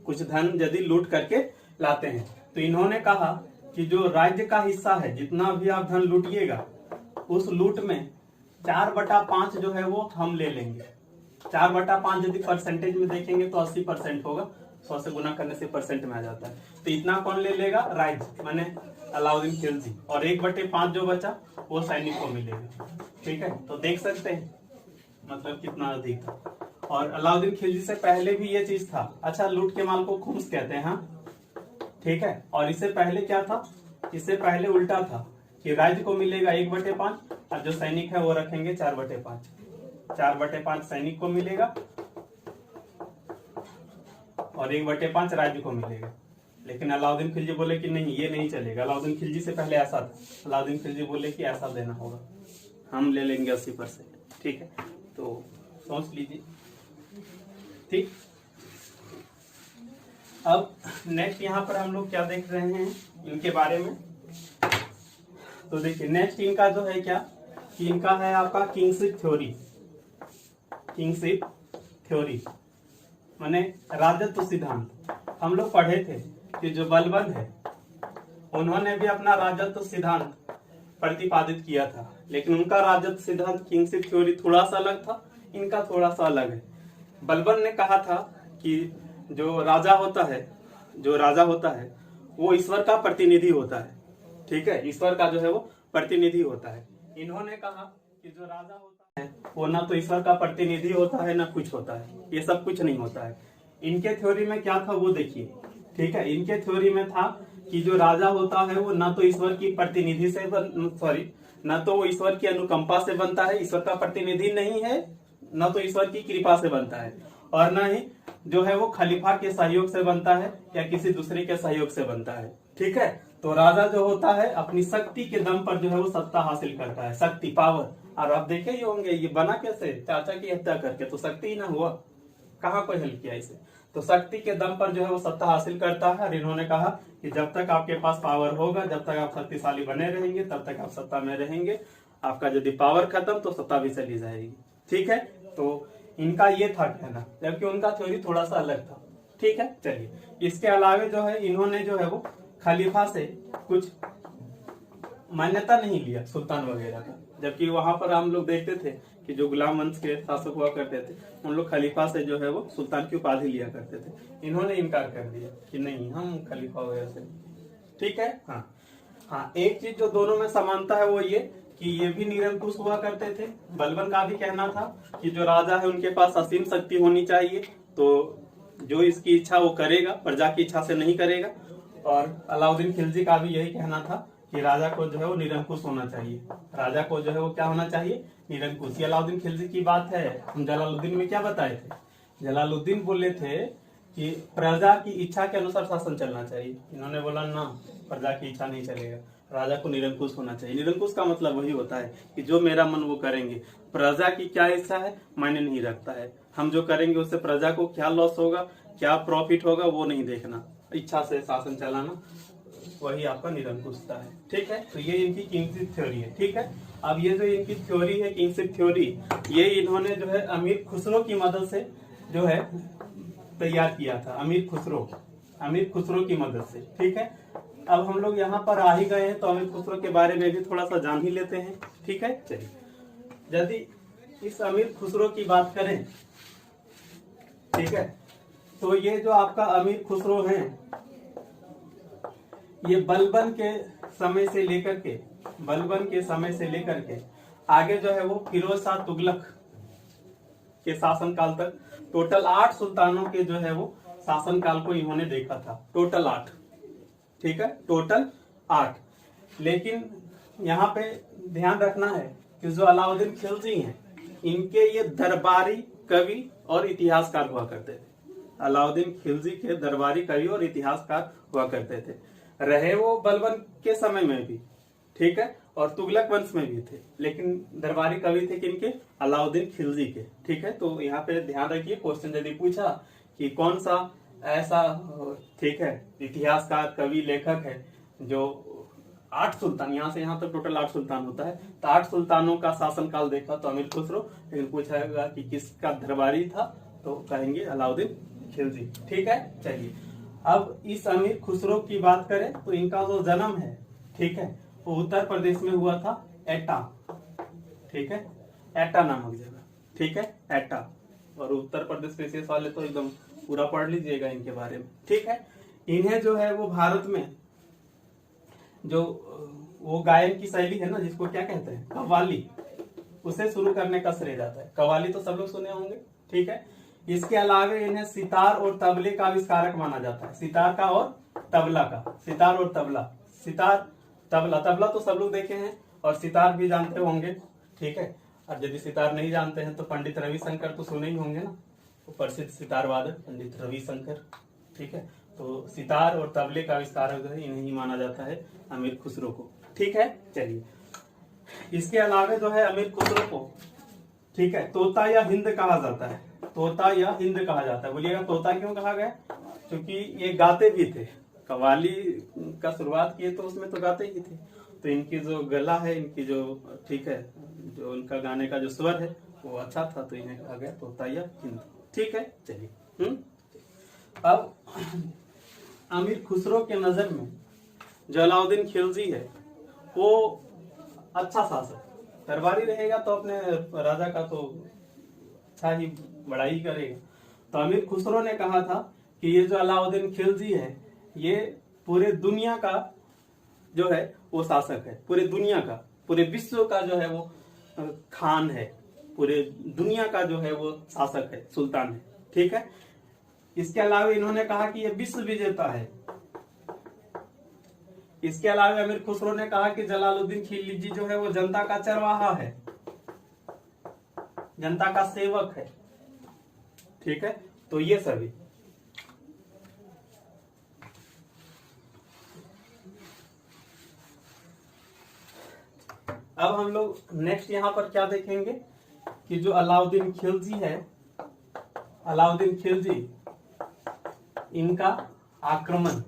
कुछ धन यदि लूट करके लाते हैं, तो इन्होंने कहा कि जो राज्य का हिस्सा है, जितना भी आप धन लूटिएगा, उस लूट में 4/5 जो है वो हम ले लेंगे। 4/5 यदि परसेंटेज में देखेंगे तो 80% होगा, 100 से गुना करने से परसेंट में आ जाता है। तो इतना कौन ले लेगा, राज्य माने अलाउद्दीन खिलजी, और 1/5 जो बचा वो सैनिक को मिलेगा, ठीक है। तो देख सकते हैं मतलब कितना अधिक था। और अलाउद्दीन खिलजी से पहले भी ये चीज था। अच्छा, लूट के माल को खुम्स कहते हैं, हाँ, ठीक है। और इससे पहले क्या था, इससे पहले उल्टा था कि राज्य को मिलेगा 1/5 और जो सैनिक है वो रखेंगे 4/5, 4/5 सैनिक को मिलेगा और 1/5 राज्य को मिलेगा। लेकिन अलाउद्दीन खिलजी बोले कि नहीं, ये नहीं चलेगा। अलाउद्दीन खिलजी से पहले ऐसा था, अलाउद्दीन खिलजी बोले कि ऐसा देना होगा, हम ले लेंगे 80%। ठीक है, तो सोच लीजिए। ठीक, अब नेक्स्ट यहाँ पर हम लोग क्या देख रहे हैं इनके बारे में। तो देखिए नेक्स्ट इनका जो है क्या कि इनका है आपका किंगशिप थ्योरी। किंगशिप थ्योरी माने राजत्व सिद्धांत। हम लोग पढ़े थे कि जो बलबन है उन्होंने भी अपना राजत्व सिद्धांत प्रतिपादित किया था, लेकिन उनका राजत्व सिद्धांत किंगशिप थ्योरी थोड़ा सा अलग था, इनका थोड़ा सा अलग है। बलबन ने कहा था कि जो राजा होता है वो ईश्वर का प्रतिनिधि होता है। ठीक है, ईश्वर का जो है वो प्रतिनिधि होता है। इन्होंने कहा कि जो राजा होता है वो ना तो ईश्वर का प्रतिनिधि होता है ना कुछ होता है, ये सब कुछ नहीं होता है। इनके थ्योरी में क्या था वो देखिए। ठीक है, इनके थ्योरी में था कि जो राजा होता है वो ना तो ईश्वर की प्रतिनिधि से ना तो वो ईश्वर की अनुकंपा से बनता है, ईश्वर का प्रतिनिधि नहीं है, ना तो ईश्वर की कृपा से बनता है, और ना ही जो है वो खलीफा के सहयोग से बनता है या किसी दूसरे के सहयोग से बनता है। ठीक है, तो राजा जो होता है अपनी शक्ति के दम पर जो है वो सत्ता हासिल करता है, शक्ति, पावर। और आप देखे ही होंगे ये बना कैसे, चाचा की हत्या करके, तो शक्ति ही ना हुआ, कहाँ कोई हेल्प किया इसे। तो शक्ति के दम पर जो है वो सत्ता हासिल करता है। और इन्होंने कहा कि जब तक आपके पास पावर होगा, जब तक आप शक्तिशाली बने रहेंगे, तब तक आप सत्ता में रहेंगे। आपका यदि पावर खत्म तो सत्ता भी चली जाएगी। ठीक है, तो इनका ये था कहना, जबकि उनका थ्योरी थोड़ा सा अलग था। ठीक है, चलिए इसके अलावे जो है इन्होंने जो है वो खलीफा से कुछ मान्यता नहीं लिया सुल्तान वगैरह का, जबकि वहां पर हम लोग देखते थे कि जो गुलाम वंश के शासक हुआ करते थे उन लोग खलीफा से जो है वो सुल्तान की उपाधि लिया करते थे। इन्होंने इनकार कर दिया कि नहीं, हम खलीफा वगैरह से। ठीक है, हाँ, एक चीज जो दोनों में समानता है वो ये कि ये भी निरंकुश हुआ करते थे। बलबन का भी कहना था कि जो राजा है उनके पास असीम शक्ति होनी चाहिए, तो जो इसकी इच्छा वो करेगा, प्रजा की इच्छा से नहीं करेगा। और अलाउद्दीन खिलजी का भी यही कहना था कि राजा को जो है वो निरंकुश होना चाहिए, राजा को जो है वो क्या होना चाहिए, निरंकुश। ये अलाउद्दीन खिलजी की बात है। हम जलालुद्दीन में क्या बताए थे, जलालुद्दीन बोले थे कि प्रजा की इच्छा के अनुसार शासन चलना चाहिए। इन्होंने बोला ना, प्रजा की इच्छा नहीं चलेगा, राजा को निरंकुश होना चाहिए। निरंकुश का मतलब वही होता है कि जो मेरा मन वो करेंगे, प्रजा की क्या इच्छा है मायने नहीं रखता है। हम जो करेंगे उससे प्रजा को क्या लॉस होगा, क्या प्रॉफिट होगा वो नहीं देखना, इच्छा से शासन चलाना, वही आपका निरंकुशता है। ठीक है, तो ये इनकी किंगशिप थ्योरी है। ठीक है, अब ये जो इनकी थ्योरी है किंगशिप थ्योरी, ये इन्होंने जो है अमीर खुसरो की मदद से जो है तैयार किया था। अमीर खुसरो की मदद से। ठीक है, अब हम लोग यहाँ पर आ ही गए हैं तो अमीर खुसरो के बारे में भी थोड़ा सा जान ही लेते हैं। ठीक है, चलिए यदि इस अमीर खुसरो की बात करें, ठीक है, तो ये जो आपका अमीर खुसरो है ये बलबन के समय से लेकर के आगे जो है वो फिरोज शाह तुगलक के शासनकाल तक टोटल 8 सुल्तानों के जो है वो शासनकाल को इन्होंने देखा था। टोटल 8। ठीक है, टोटल 8। लेकिन यहाँ पे ध्यान रखना है कि जो अलाउद्दीन खिलजी हैं इनके ये दरबारी कवि और इतिहासकार हुआ करते थे। अलाउद्दीन खिलजी के दरबारी कवि और इतिहासकार हुआ करते थे, रहे वो बलबन के समय में भी। ठीक है, और तुगलक वंश में भी थे, लेकिन दरबारी कवि थे किनके, अलाउद्दीन खिलजी के। ठीक है, तो यहाँ पे ध्यान रखिए, क्वेश्चन यदि पूछा कि कौन सा ऐसा, ठीक है, इतिहासकार कवि लेखक है जो 8 सुल्तान, यहाँ से यहाँ तक टोटल 8 सुल्तान होता है, तो 8 सुल्तानों का शासनकाल देखा तो अमीर खुसरो। लेकिन पूछाएगा कि किसका दरबारी था तो कहेंगे अलाउद्दीन खिलजी। ठीक है, चलिए अब इस अमीर खुसरो की बात करें तो इनका जो जन्म है, ठीक है, वो उत्तर प्रदेश में हुआ था, एटा। ठीक है, एटा नामक जगह। ठीक है, एटा। और उत्तर प्रदेश विशेष वाले तो एकदम पूरा पढ़ लीजिएगा इनके बारे में। ठीक है, इन्हें जो है वो भारत में जो वो गायन की शैली है ना, जिसको क्या कहते हैं, कव्वाली, उसे शुरू करने का श्रेय जाता है। कव्वाली तो सब लोग सुने होंगे। ठीक है, इसके अलावे इन्हें सितार और तबले का आविष्कारक माना जाता है। सितार का और तबला का, सितार और तबला, सितार, तबला, तबला तो सब लोग देखे हैं और सितार भी जानते होंगे। ठीक है, और यदि सितार नहीं जानते हैं तो पंडित रविशंकर तो सुने ही होंगे ना, तो प्रसिद्ध सितार वादक पंडित रविशंकर। ठीक है, तो सितार और तबले का आविष्कारक जो है इन्हें ही माना जाता है, अमीर खुसरो को। ठीक है, चलिए इसके अलावा जो है अमीर खुसरो को, ठीक है, तोता या हिंद कहा जाता है, तोता या हिंद कहा जाता है। बोलिएगा तोता क्यों कहा गया? क्योंकि ये गाते भी थे, कव्वाली का शुरुआत किए तो उसमें तो गाते ही थे, तो इनकी जो गला है, इनकी जो, ठीक है, जो उनका गाने का जो स्वर है वो अच्छा था, तो इन्हें कहा गया तोता या हिंद। ठीक है, चलिए अब अमीर खुसरो के नजर में जो अलाउद्दीन खिलजी है वो अच्छा शासक, दरबारी रहेगा तो अपने राजा का तो अच्छा ही बड़ाई करेगा। तो अमीर खुसरो ने कहा था कि ये जो अलाउद्दीन खिलजी है ये पूरे दुनिया का जो है वो शासक है, पूरे दुनिया का, पूरे विश्व का जो है वो खान है, पूरे दुनिया का जो है वो शासक है, सुल्तान है। ठीक है, इसके अलावा इन्होंने कहा कि ये विश्व विजेता है। इसके अलावा अमीर खुसरो ने कहा कि जलालुद्दीन खिलजी जो है वो जनता का चरवाहा है, जनता का सेवक है। ठीक है, तो ये सभी अब हम लोग नेक्स्ट यहां पर क्या देखेंगे कि जो अलाउद्दीन खिलजी है, अलाउद्दीन खिलजी इनका आक्रमण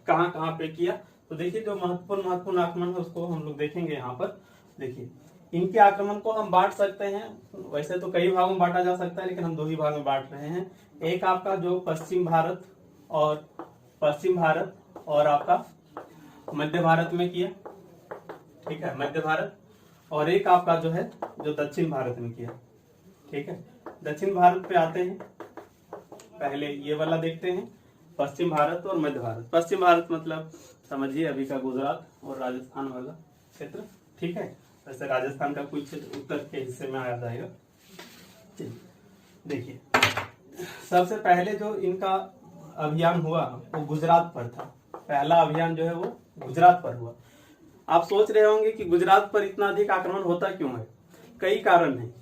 कहां कहां पे किया। तो देखिए जो महत्वपूर्ण आक्रमण है उसको हम लोग देखेंगे यहाँ पर। देखिए इनके आक्रमण को हम बांट सकते हैं, वैसे तो कई भागों में बांटा जा सकता है लेकिन हम दो ही भाग में बांट रहे हैं। एक आपका जो पश्चिम भारत और आपका मध्य भारत में किया, ठीक है, मध्य भारत, और एक आपका जो है जो दक्षिण भारत में किया। ठीक है, दक्षिण भारत पे आते हैं, पहले ये वाला देखते हैं, पश्चिम भारत और मध्य भारत। पश्चिम भारत मतलब समझिए अभी का गुजरात और राजस्थान वाला क्षेत्र। ठीक है, वैसे राजस्थान का कुछ क्षेत्र उत्तर के हिस्से में आ जाएगा। देखिए सबसे पहले जो इनका अभियान हुआ वो गुजरात पर था, पहला अभियान जो है वो गुजरात पर हुआ। आप सोच रहे होंगे कि गुजरात पर इतना अधिक आक्रमण होता क्यों है? कई कारण है,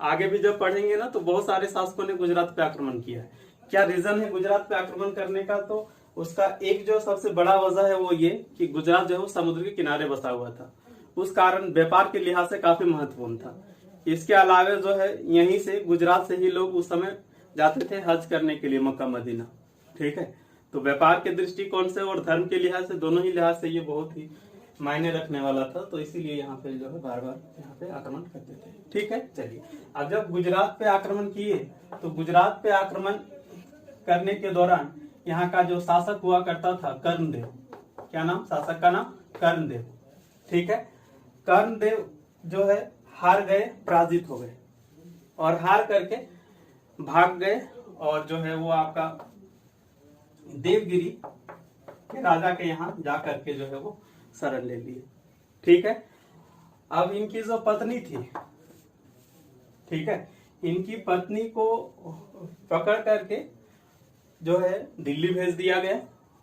आगे भी जब पढ़ेंगे ना तो बहुत सारे शासकों ने गुजरात पे आक्रमण किया है। क्या रीजन है गुजरात पे आक्रमण करने का? तो उसका एक जो सबसे बड़ा वजह है वो ये कि गुजरात जो है वो समुद्र के किनारे बसा हुआ था, उस कारण व्यापार के लिहाज से काफी महत्वपूर्ण था। इसके अलावा जो है यहीं से, गुजरात से ही लोग उस समय जाते थे हज करने के लिए मक्का मदीना। ठीक है, तो व्यापार के दृष्टिकोण से और धर्म के लिहाज से, दोनों ही लिहाज से ये बहुत ही मायने रखने वाला था, तो इसीलिए यहाँ पे जो है बार बार यहाँ पे आक्रमण करते थे। ठीक है, चलिए अब जब गुजरात पे आक्रमण किए तो गुजरात पे आक्रमण करने के दौरान यहाँ का जो शासक हुआ करता था कर्णदेव, क्या नाम शासक का नाम? कर्णदेव। ठीक है, कर्णदेव जो है हार गए, पराजित हो गए और हार करके भाग गए, और जो है वो आपका देवगिरी के राजा के यहाँ जा करके जो है वो शरण ले लिए। ठीक है, अब इनकी जो पत्नी थी, ठीक है, इनकी पत्नी को पकड़ करके जो है दिल्ली भेज दिया गया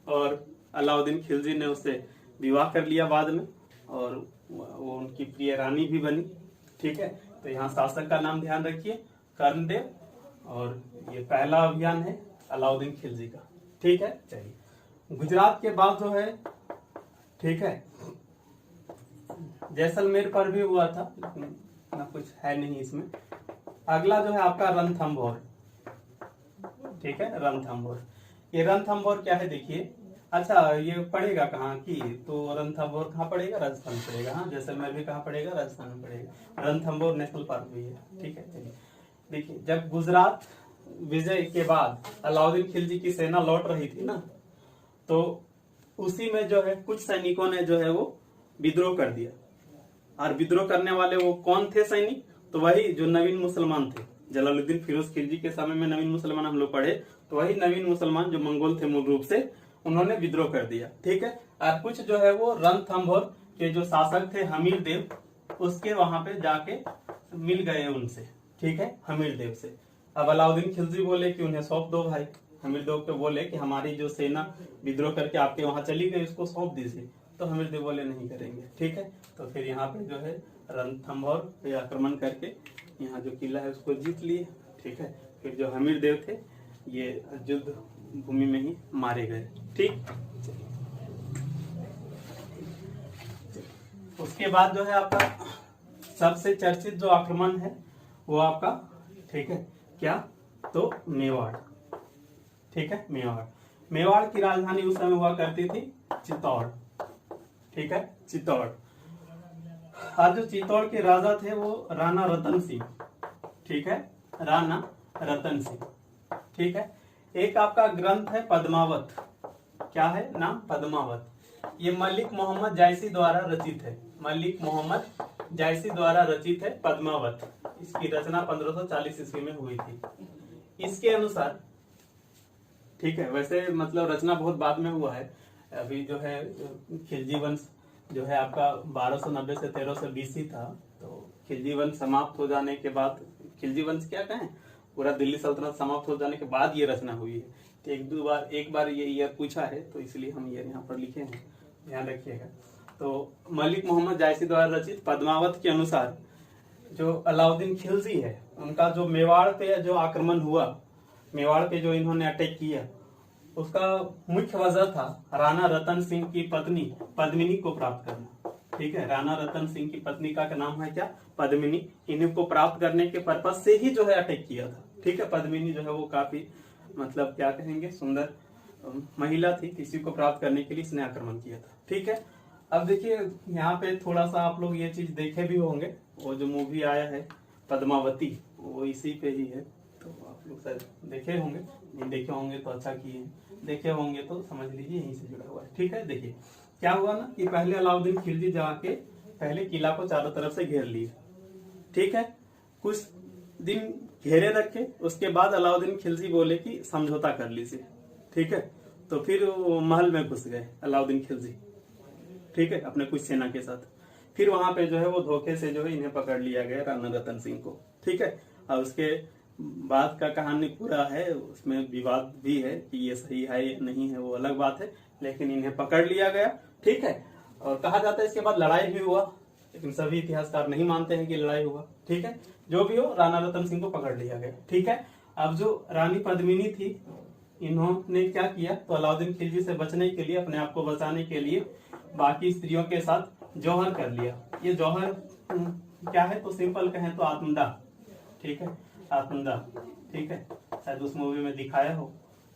और अलाउद्दीन खिलजी ने उससे विवाह कर लिया बाद में, और वो उनकी प्रिय रानी भी बनी। ठीक है, तो यहाँ शासक का नाम ध्यान रखिए कर्णदेव, और ये पहला अभियान है अलाउद्दीन खिलजी का। ठीक है, चलिए गुजरात के बाद जो है, ठीक है, जैसलमेर पर भी हुआ था, लेकिन ना कुछ है नहीं इसमें। अगला जो है आपका रणथंभौर। ठीक है, रणथंभौर, ये रणथंभौर क्या है देखिए। अच्छा, ये पड़ेगा कहाँ की? तो रणथंभौर कहाँ पड़ेगा? राजस्थान पड़ेगा। हाँ, जैसलमेर भी कहाँ पड़ेगा? राजस्थान में पड़ेगा। रणथंभौर नेशनल पार्क भी है। ठीक है, चलिए देखिए, जब गुजरात विजय के बाद अलाउद्दीन खिलजी की सेना लौट रही थी ना, तो उसी में जो है कुछ सैनिकों ने जो है वो विद्रोह कर दिया। और विद्रोह करने वाले वो कौन थे सैनिक? तो वही जो नवीन मुसलमान थे, जलालुद्दीन फिरोज खिलजी के समय में नवीन मुसलमान हम लोग पढ़े, तो वही नवीन मुसलमान जो मंगोल थे मूल रूप से, उन्होंने विद्रोह कर दिया। ठीक है, और कुछ जो है वो रणथंभौर के जो शासक थे हमीर देव, उसके वहां पे जाके मिल गए उनसे। ठीक है, हमीर देव से। अब अलाउद्दीन खिलजी बोले कि उन्हें सौंप दो भाई। हमीर देव को बोले कि हमारी जो सेना विद्रोह करके आपके वहां चली गई, उसको सौंप दीजिए। तो हमीर देव बोले नहीं करेंगे। ठीक है, तो फिर यहाँ पे जो है रणथंभौर पे आक्रमण करके यहाँ जो किला है उसको जीत लिए। ठीक है, फिर जो हमीर देव थे ये युद्ध भूमि में ही मारे गए। ठीक, उसके बाद जो है आपका सबसे चर्चित जो आक्रमण है वो आपका, ठीक है, क्या, तो मेवाड़। ठीक है, मेवाड़ की राजधानी उस समय हुआ करती थी चित्तौड़। ठीक है, चित्तौड़। आज जो चित्तौड़ के राजा थे वो राणा रतन सिंह। ठीक है, राणा रतन सिंह। ठीक है, एक आपका ग्रंथ है पद्मावत। क्या है नाम? पद्मावत। ये मलिक मोहम्मद जायसी द्वारा रचित है। मलिक मोहम्मद जायसी द्वारा रचित है पद्मावत। इसकी रचना 1540 ईस्वी में हुई थी। इसके अनुसार, ठीक है, वैसे मतलब रचना बहुत बाद में हुआ है। अभी जो है खिलजी वंश जो है आपका 1290 से 1320 ही था। तो खिलजी वंश समाप्त हो जाने के बाद, खिलजी वंश क्या कहें, पूरा दिल्ली सल्तनत समाप्त हो जाने के बाद ये रचना हुई है। तो एक बार ये ईयर पूछा है तो इसलिए हम ये यहाँ पर लिखे हैं, ध्यान रखिएगा। तो मलिक मोहम्मद जायसी द्वारा रचित पद्मावत के अनुसार जो अलाउद्दीन खिलजी है उनका जो मेवाड़ पे जो आक्रमण हुआ, मेवाड़ पे जो इन्होंने अटैक किया, उसका मुख्य वजह था राणा रतन सिंह की पत्नी पद्मिनी को प्राप्त करना। ठीक है, राणा रतन सिंह की पत्नी का नाम है क्या? पद्मिनी। इन्हीं को प्राप्त करने के पर्पज से ही जो है अटैक किया था। ठीक है, पद्मिनी जो है वो काफी मतलब क्या कहेंगे, सुंदर महिला थी। किसी को प्राप्त करने के लिए इसने आक्रमण किया था। ठीक है, अब देखिए यहाँ पे थोड़ा सा आप लोग ये चीज देखे भी होंगे, वो जो मूवी आया है पद्मावती वो इसी पे ही है। तो आप लोग शायद देखे होंगे, नहीं देखे होंगे तो अच्छा किए, देखे होंगे तो समझ लीजिए यहीं से जुड़ा हुआ है। ठीक है, देखिए क्या हुआ ना कि पहले अलाउद्दीन खिलजी जाके पहले किला को चारों तरफ से घेर लिए। ठीक है, कुछ दिन घेरे रखे, उसके बाद अलाउद्दीन खिलजी बोले कि समझौता कर लीजिए। ठीक है, तो फिर वो महल में घुस गए अलाउद्दीन खिलजी। ठीक है, अपने कुछ सेना के साथ। फिर वहां पे जो है वो धोखे से जो है इन्हें पकड़ लिया गया, राणा रतन सिंह को। ठीक है, और उसके बाद का कहानी पूरा है, उसमें विवाद भी है कि ये सही है या नहीं है, वो अलग बात है, लेकिन इन्हें पकड़ लिया गया। ठीक है, और कहा जाता है इसके बाद लड़ाई भी हुआ, लेकिन सभी इतिहासकार नहीं मानते हैं कि लड़ाई हुआ। ठीक है, जो भी हो, राणा रतन सिंह को पकड़ लिया गया। ठीक है, अब जो रानी पद्मिनी थी, इन्होंने क्या किया, तो अलाउद्दीन खिलजी से बचने के लिए, अपने आप को बचाने के लिए बाकी स्त्रियों के साथ जौहर कर लिया। ये जौहर क्या है, तो सिंपल कहें तो आत्मदाह। ठीक है, आत्मदाह। ठीक है, शायद उस मूवी में दिखाया हो।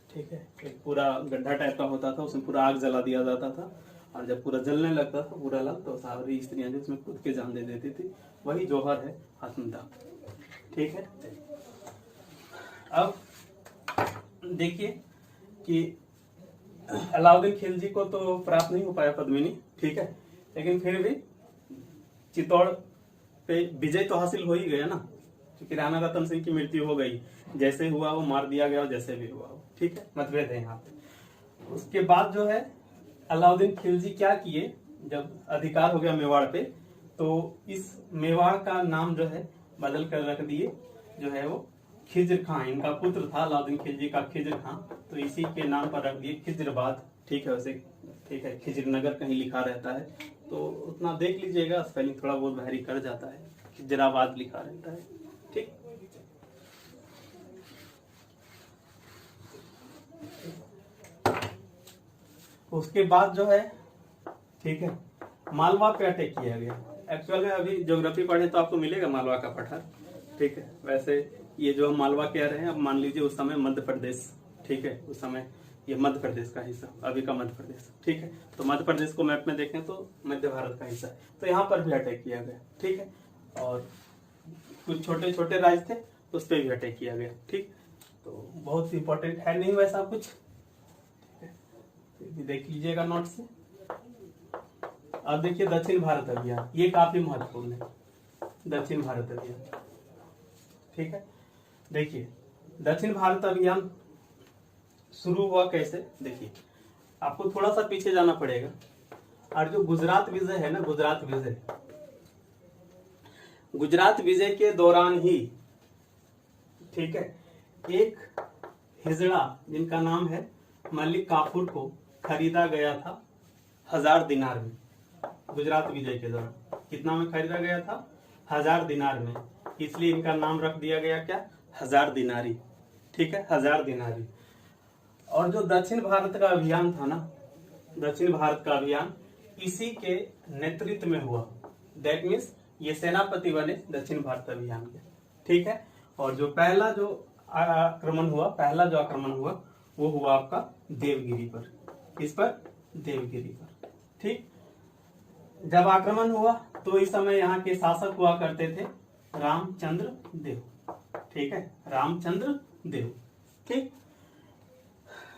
ठीक है, एक पूरा गड्ढा टाइप का होता था, उसमें पूरा आग जला दिया जाता था, और जब पूरा जलने लगता था पूरा लग, तो सारी स्त्रियां जो उसमें कूद के जान दे देती थी। वही जौहर है, आत्मदाह। ठीक है, अब देखिए कि अलाउद्दीन खिलजी को तो प्राप्त नहीं हो पाया पद्मिनी। ठीक है, लेकिन फिर भी चित्तौड़ पे विजय तो हासिल हो ही गया ना, क्योंकि राणा रतन सिंह की मृत्यु हो गई। जैसे हुआ वो मार दिया गया, और जैसे भी हुआ वो। ठीक है, मतभेद है यहाँ पे। उसके बाद जो है अलाउद्दीन खिलजी क्या किए, जब अधिकार हो गया मेवाड़ पे, तो इस मेवाड़ का नाम जो है बदल कर रख दिए, जो है वो खिज्र खां। इनका पुत्र था अलाउद्दीन खिलजी का खिज्र खां, तो इसी के नाम पर रख दिए खिज्राबाद। ठीक है, वैसे ठीक है खिज्र नगर कहीं लिखा रहता है, तो उतना देख लीजिएगा, स्पेलिंग थोड़ा बहुत भारी कर जाता है, खिज्राबाद लिखा रहता है। ठीक, उसके बाद जो है, ठीक है, मालवा पे अटैक किया गया। एक्चुअल में अभी ज्योग्राफी पढ़े तो आपको मिलेगा मालवा का पठार। ठीक है, वैसे ये जो हम मालवा कह रहे हैं, अब मान लीजिए उस समय मध्य प्रदेश। ठीक है, उस समय ये मध्य प्रदेश का हिस्सा, अभी का मध्य प्रदेश। ठीक है, तो मध्य प्रदेश को मैप में देखें तो मध्य भारत का हिस्सा है, तो यहाँ पर भी अटैक किया गया। ठीक है, और कुछ छोटे छोटे राज्य थे उस पर भी अटैक किया गया। ठीक, तो बहुत इंपॉर्टेंट है नहीं वैसा कुछ, देख लीजिएगा नोट से। अब देखिए दक्षिण भारत अभियान, ये काफी महत्वपूर्ण है, दक्षिण भारत अभियान। ठीक है, देखिए दक्षिण भारत अभियान शुरू हुआ कैसे, देखिए आपको थोड़ा सा पीछे जाना पड़ेगा। और जो गुजरात विजय है ना, गुजरात विजय के दौरान ही, ठीक है, एक हिजड़ा जिनका नाम है मलिक काफूर को खरीदा गया था 1000 दिनार में। गुजरात विजय के दौरान। कितना में खरीदा गया था? 1000 दिनार में। इसलिए इनका नाम रख दिया गया क्या? 1000 दिनारी। ठीक है, 1000 दिनारी। और जो दक्षिण भारत का अभियान था ना, दक्षिण भारत का अभियान इसी के नेतृत्व में हुआ। दैट मीन्स ये सेनापति बने दक्षिण भारत अभियान के। ठीक है, और जो पहला जो आक्रमण हुआ वो हुआ आपका देवगिरी पर। किस पर? देवगिरी पर। ठीक, जब आक्रमण हुआ तो इस समय यहाँ के शासक हुआ करते थे रामचंद्र देव। ठीक है, रामचंद्र देव। ठीक,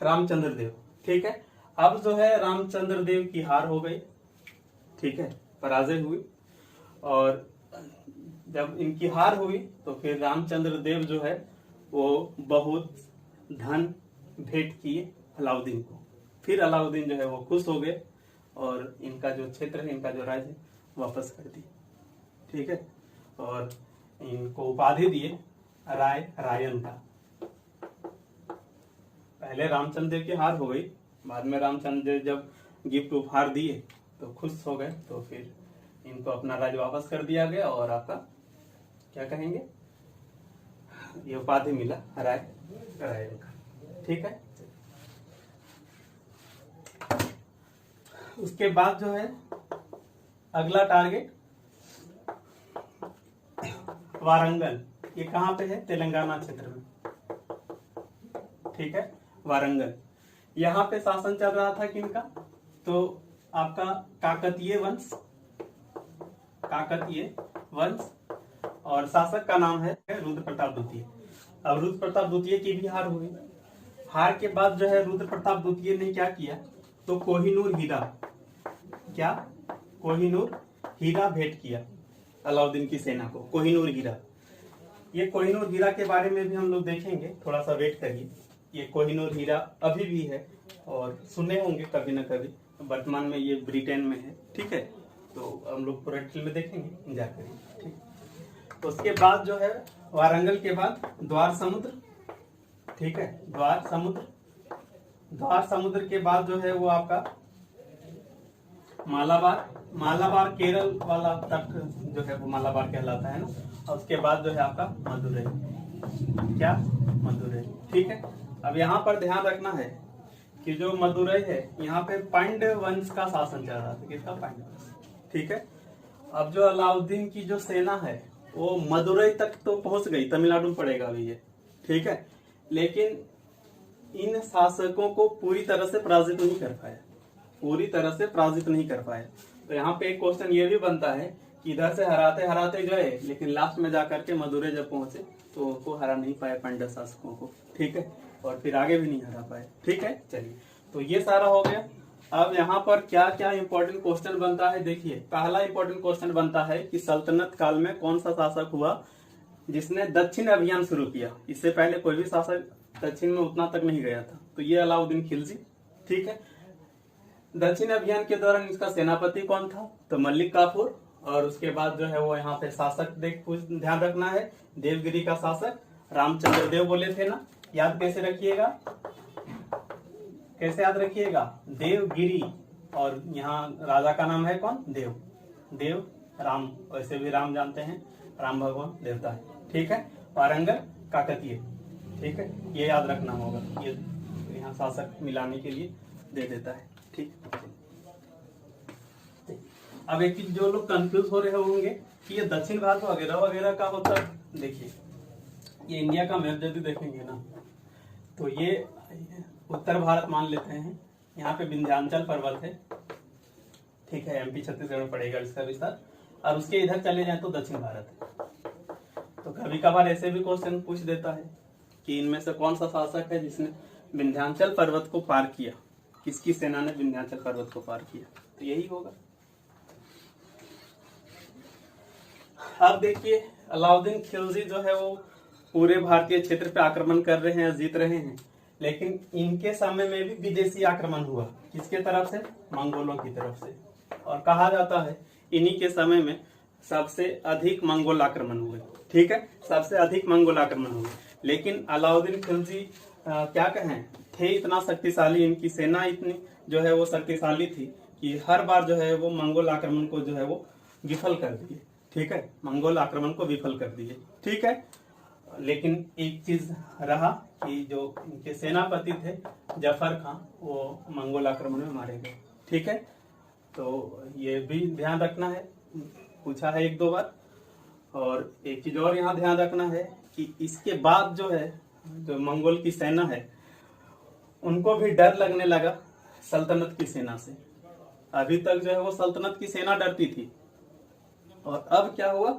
रामचंद्र देव। ठीक है, अब जो है रामचंद्र देव की हार हो गई। ठीक है, पराजय हुई। और जब इनकी हार हुई तो फिर रामचंद्र देव जो है वो बहुत धन भेंट किए अलाउद्दीन को। फिर अलाउद्दीन जो है वो खुश हो गए और इनका जो क्षेत्र है, इनका जो राज्य वापस कर दिए। ठीक है, और इनको उपाधि दिए रायन का। पहले रामचंद्र देव की हार हो गई, बाद में रामचंद्र देव जब गिफ्ट उपहार दिए तो खुश हो गए, तो फिर इनको अपना राज्य वापस कर दिया गया और आपका क्या कहेंगे, ये उपाधि मिला रायन का। ठीक है, उसके बाद जो है अगला टारगेट वारंगल। ये कहाँ पे है? तेलंगाना क्षेत्र में। ठीक है, वारंगल। यहाँ पे शासन चल रहा था किनका? तो आपका काकतीय वंश और शासक का नाम है रुद्र प्रताप द्वितीय। अब रुद्र प्रताप द्वितीय की भी हार हुई। हार के बाद जो है रुद्र प्रताप द्वितीय ने क्या किया? तो कोहिनूर हीरा भेंट किया अलाउद्दीन की सेना को। कोहिनूर हीरा, ये कोहिनूर हीरा के बारे में भी हम लोग देखेंगे, थोड़ा सा वेट करिए। ये कोहिनूर हीरा अभी भी है और सुने होंगे कभी ना कभी। वर्तमान में ये ब्रिटेन में है। ठीक है, तो हम लोग पूरा डिटेल में देखेंगे, इंतजार करिए। ठीक, तो उसके बाद जो है वारंगल के बाद द्वार समुद्र। ठीक है, द्वार समुद्र के बाद जो है वो आपका मालाबार केरल वाला तट जो है वो मालाबार कहलाता है ना। और उसके बाद जो है आपका मदुरई। क्या? मदुरई। ठीक है, अब यहाँ पर ध्यान रखना है कि जो मदुरई है यहाँ पे पांड्य वंश का शासन चल रहा था। किसका? पांड्य वंश। ठीक है, अब जो अलाउद्दीन की जो सेना है वो मदुरई तक तो पहुंच गई, तमिलनाडु में पड़ेगा अभी ये। ठीक है, लेकिन इन शासकों को पूरी तरह से पराजित नहीं कर पाए। तो यहाँ पे एक क्वेश्चन ये भी बनता है कि इधर से हराते गए, लेकिन लास्ट में जाकर के मदुरई जब पहुंचे तो उनको हरा नहीं पाए पांड्य शासकों को। ठीक है, और फिर आगे भी नहीं हरा पाए। ठीक है, चलिए, तो ये सारा हो गया। अब यहाँ पर क्या क्या इंपॉर्टेंट क्वेश्चन बनता है, देखिए। पहला इंपॉर्टेंट क्वेश्चन बनता है कि सल्तनत काल में कौन सा शासक हुआ जिसने दक्षिण अभियान शुरू किया? इससे पहले कोई भी शासक दक्षिण में उतना तक नहीं गया था, तो ये अलाउद्दीन खिलजी। ठीक है, दक्षिण अभियान के दौरान इसका सेनापति कौन था? तो मलिक काफूर। और उसके बाद जो है वो यहाँ पे शासक ध्यान रखना है, देवगिरी का शासक रामचंद्र देव बोले थे ना। याद कैसे रखिएगा? देवगिरी। और यहाँ राजा का नाम है कौन? देव राम, वैसे भी राम जानते हैं, राम भगवान देवता है। ठीक है, वारंगल काकतीय। ठीक है, ये याद रखना होगा, ये यहाँ शासक मिलाने के लिए दे देता है। ठीक, अब एक चीज जो लोग कंफ्यूज हो रहे होंगे कि ये दक्षिण भारत वगैरह वगैरह का होता है। देखिए, ये इंडिया का मैप यदि देखेंगे ना, तो ये उत्तर भारत मान लेते हैं। यहाँ पे विंध्याचल पर्वत है। ठीक है, एमपी छत्तीसगढ़ में पड़ेगा इसका विस्तार। और उसके इधर चले जाए तो दक्षिण भारत है। तो कभी कभार ऐसे भी क्वेश्चन पूछ देता है कि इनमें से कौन सा शासक है जिसने विंध्याचल पर्वत को पार किया? किसकी सेना ने विंध्याचल पर्वत को पार किया? तो यही होगा। अब देखिए, अलाउद्दीन खिलजी जो है वो पूरे भारतीय क्षेत्र पे आक्रमण कर रहे हैं, जीत रहे हैं, लेकिन इनके समय में भी विदेशी आक्रमण हुआ। किसके तरफ से? मंगोलों की तरफ से। और कहा जाता है इन्हीं के समय में सबसे अधिक मंगोल आक्रमण हुए। ठीक है, सबसे अधिक मंगोल आक्रमण हुए। लेकिन अलाउद्दीन खिलजी क्या कहें, थे इतना शक्तिशाली, इनकी सेना इतनी जो है वो शक्तिशाली थी कि हर बार जो है वो मंगोल आक्रमण को जो है वो विफल कर दिए। ठीक है, मंगोल आक्रमण को विफल कर दिए। ठीक है, लेकिन एक चीज रहा कि जो इनके सेनापति थे जफर खां, वो मंगोल आक्रमण में मारे गए। ठीक है, तो ये भी ध्यान रखना है, पूछा है एक दो बार। और एक चीज और यहाँ ध्यान रखना है कि इसके बाद जो है जो मंगोल की सेना है उनको भी डर लगने लगा सल्तनत की सेना से। अभी तक जो है वो सल्तनत की सेना डरती थी, और अब क्या हुआ,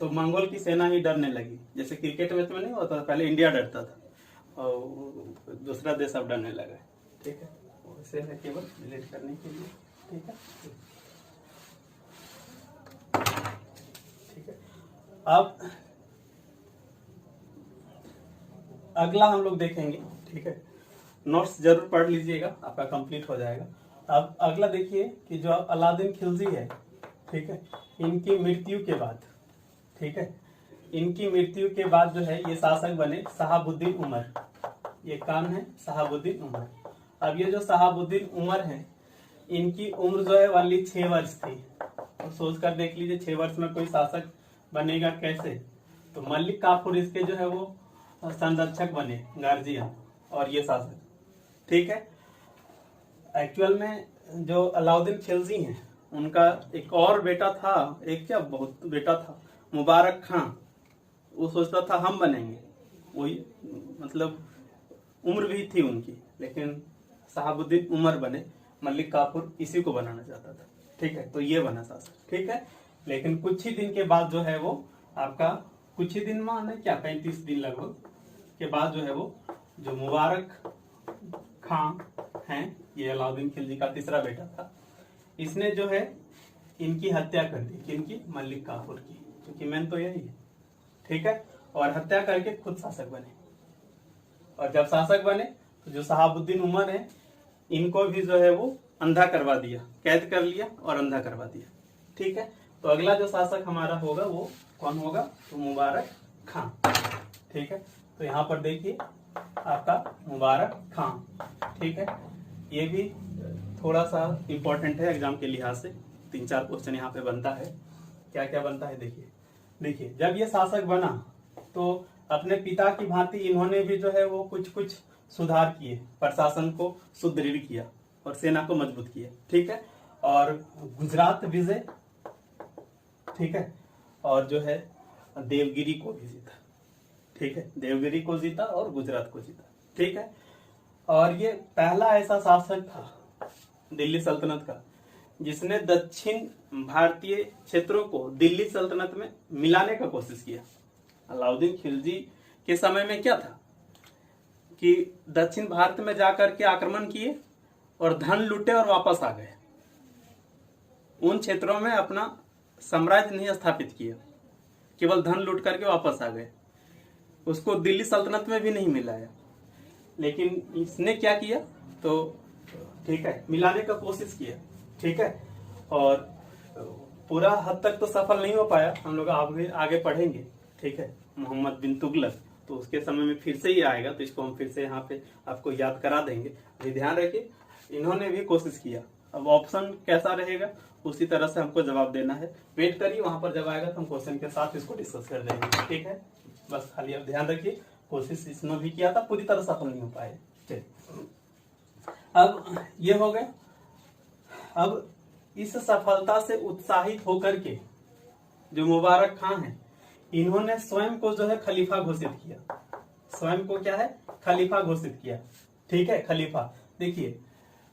तो मंगोल की सेना ही डरने लगी। जैसे क्रिकेट मैच में नहीं होता, पहले इंडिया डरता था और दूसरा देश अब डरने लगा। ठीक है, वैसे है केवल रिलेट करने के लिए। ठीक है, ठीक है। अब अगला हम लोग देखेंगे। ठीक है, नोट्स जरूर पढ़ लीजिएगा, आपका कंप्लीट हो जाएगा। अब अगला देखिए कि जो अलाउद्दीन खिलजी है, ठीक है, इनकी मृत्यु के बाद, ठीक है, इनकी मृत्यु के बाद जो है ये शासक बने शहाबुद्दीन उमर। ये काम है शहाबुद्दीन उमर। अब ये जो शहाबुद्दीन उमर है, इनकी उम्र जो है वाली 6 वर्ष थी। और सोच कर देख लीजिए 6 वर्ष में कोई शासक बनेगा कैसे। तो मलिक काफूर इसके जो है वो संरक्षक बने, गार्जियन, और ये शासक। ठीक है, एक्चुअल में जो अलाउद्दीन खिलजी हैं उनका एक और बेटा था, एक क्या बहुत बेटा था, मुबारक खां। वो सोचता था हम बनेंगे, वही मतलब उम्र भी थी उनकी, लेकिन शहाबुद्दीन उमर बने, मलिक काफूर इसी को बनाना चाहता था। ठीक है, तो ये बना शासक। ठीक है, लेकिन कुछ ही दिन के बाद जो है वो आपका, कुछ ही दिन माने क्या 35 दिन लगभग के बाद जो है वो जो मुबारक खां हैं, ये अलाउद्दीन खिलजी का तीसरा बेटा था, इसने जो है इनकी हत्या कर दी। किनकी? मलिक काफूर की, क्योंकि मेन तो यही है। ठीक है, और हत्या करके खुद शासक बने। और जब शासक बने तो जो शहाबुद्दीन उमर है इनको भी जो है वो अंधा करवा दिया, कैद कर लिया और अंधा करवा दिया। ठीक है, तो अगला जो शासक हमारा होगा वो कौन होगा? तो मुबारक खां। ठीक है, तो यहाँ पर देखिए आपका मुबारक खां। ठीक है, ये भी थोड़ा सा इम्पोर्टेंट है एग्जाम के लिहाज से, 3-4 क्वेश्चन यहाँ पे बनता है। क्या क्या बनता है देखिए। देखिए, जब ये शासक बना तो अपने पिता की भांति इन्होंने भी जो है वो कुछ कुछ सुधार किए, प्रशासन को सुदृढ़ किया और सेना को मजबूत किया। ठीक है, और गुजरात विजय, ठीक है, और जो है देवगिरी को भी जीता। ठीक है, देवगिरी को जीता और गुजरात को जीता। ठीक है, और ये पहला ऐसा शासक था दिल्ली सल्तनत का जिसने दक्षिण भारतीय क्षेत्रों को दिल्ली सल्तनत में मिलाने का कोशिश किया। अलाउद्दीन खिलजी के समय में क्या था कि दक्षिण भारत में जाकर के आक्रमण किए और धन लूटे और वापस आ गए। उन क्षेत्रों में अपना साम्राज्य नहीं स्थापित किया, केवल धन लूट करके वापस आ गए। उसको दिल्ली सल्तनत में भी नहीं मिलाया, लेकिन इसने क्या किया तो ठीक है मिलाने का कोशिश किया। ठीक है, और पूरा हद तक तो सफल नहीं हो पाया। हम लोग आगे पढ़ेंगे। ठीक है, मोहम्मद बिन तुगलक, तो उसके समय में फिर से ही आएगा, तो इसको हम फिर से यहाँ पे आपको याद करा देंगे। अभी ध्यान रखिए, इन्होंने भी कोशिश किया। अब ऑप्शन कैसा रहेगा उसी तरह से हमको जवाब देना है। वेट करिए, वहां पर जब आएगा तो हम क्वेश्चन के साथ इसको डिस्कस कर देंगे। ठीक है, बस खाली अब ध्यान रखिए, कोशिश इसने भी किया था, पूरी तरह सफल नहीं हो पाए। चलिए, अब ये हो गए। अब इस सफलता से उत्साहित होकर के जो मुबारक खां हैं, इन्होंने स्वयं को जो है खलीफा घोषित किया। स्वयं को क्या है? खलीफा घोषित किया। ठीक है, खलीफा। देखिए,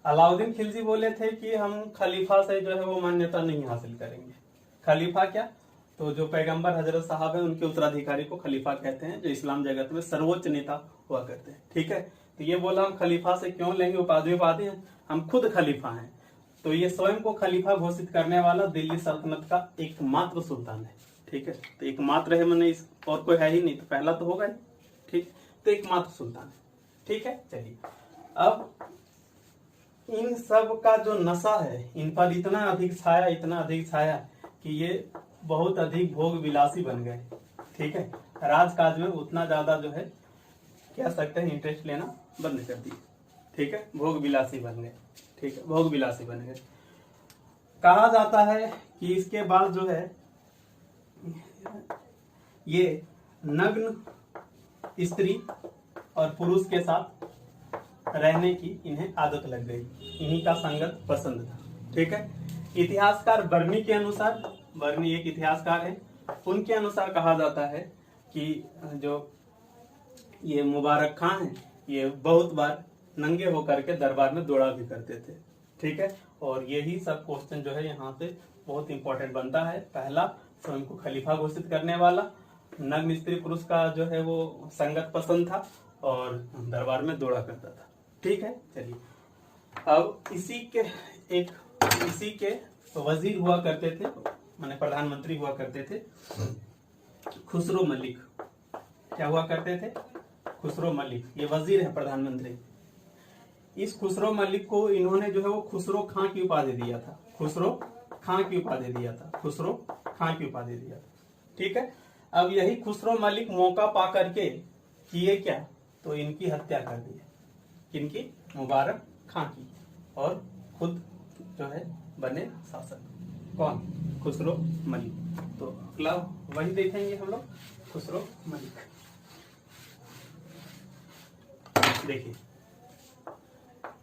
अलाउद्दीन खिलजी बोले थे कि हम खलीफा से जो है वो मान्यता नहीं हासिल करेंगे। खलीफा क्या? तो जो पैगंबर हजरत साहब है उनके उत्तराधिकारी को खलीफा कहते हैं, जो इस्लाम जगत में सर्वोच्च नेता हुआ करते हैं। ठीक है, तो ये बोला हम खलीफा से क्यों लेंगे उपाधि, हम खुद खलीफा हैं। तो ये स्वयं को खलीफा घोषित करने वाला दिल्ली सल्तनत का एकमात्र सुल्तान है। ठीक है, तो एकमात्र है, मैंने इस और कोई है ही नहीं, तो पहला तो होगा ही। ठीक, तो एकमात्र सुल्तान है। ठीक है, चलिए, अब इन सब का जो नशा है इन पर इतना अधिक छाया कि ये बहुत अधिक भोग विलासी बन गए। ठीक है, राजकाज में उतना ज्यादा जो है कह सकते हैं इंटरेस्ट लेना बंद कर दिए। ठीक है, भोग विलासी बन गए। ठीक है, भोग विलासी बन गए। कहा जाता है कि इसके बाद जो है ये नग्न स्त्री और पुरुष के साथ रहने की इन्हें आदत लग गई, इन्हीं का संगत पसंद था। ठीक है, इतिहासकार बर्नी के अनुसार, बर्नी एक इतिहासकार है, उनके अनुसार कहा जाता है कि जो ये मुबारक खां हैं ये बहुत बार नंगे होकर के दरबार में दौड़ा भी करते थे। ठीक है, और यही सब क्वेश्चन जो है यहाँ से बहुत इंपॉर्टेंट बनता है। पहला, स्वयं को खलीफा घोषित करने वाला, नग्न स्त्री पुरुष का जो है वो संगत पसंद था और दरबार में दौड़ा करता था। ठीक है, चलिए अब इसी के वजीर हुआ करते थे, माने प्रधानमंत्री हुआ करते थे खुसरो मलिक। क्या हुआ करते थे? खुसरो मलिक, ये वजीर है प्रधानमंत्री। इस खुसरो मलिक को इन्होंने जो है वो खुसरो खां की उपाधि दिया था, खुसरो खां की उपाधि दिया था, खुसरो खां की उपाधि दिया था। ठीक है, अब यही खुसरो मलिक मौका पा करके किए क्या, तो इनकी हत्या कर दी। किनकी? मुबारक खां की, और खुद जो है बने शासक। कौन? खुसरो मलिक। तो अगला वही देखेंगे हम लोग, खुसरो मलिक। देखिए,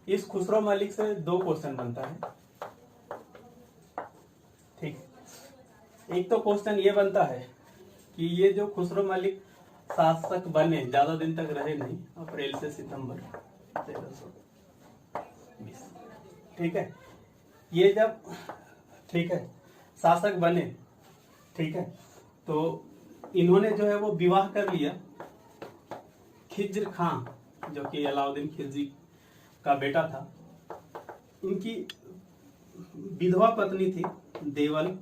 इस खुसरो मलिक से दो क्वेश्चन बनता है। ठीक, एक तो क्वेश्चन ये बनता है कि ये जो खुसरो मलिक शासक बने, ज्यादा दिन तक रहे नहीं, अप्रैल से सितंबर 1320। ठीक है, ये जब ठीक है शासक बने, ठीक है, तो इन्होंने जो है वो विवाह कर लिया खिज्र खां, जो कि अलाउद्दीन खिलजी का बेटा था। इनकी विधवा पत्नी थी देवल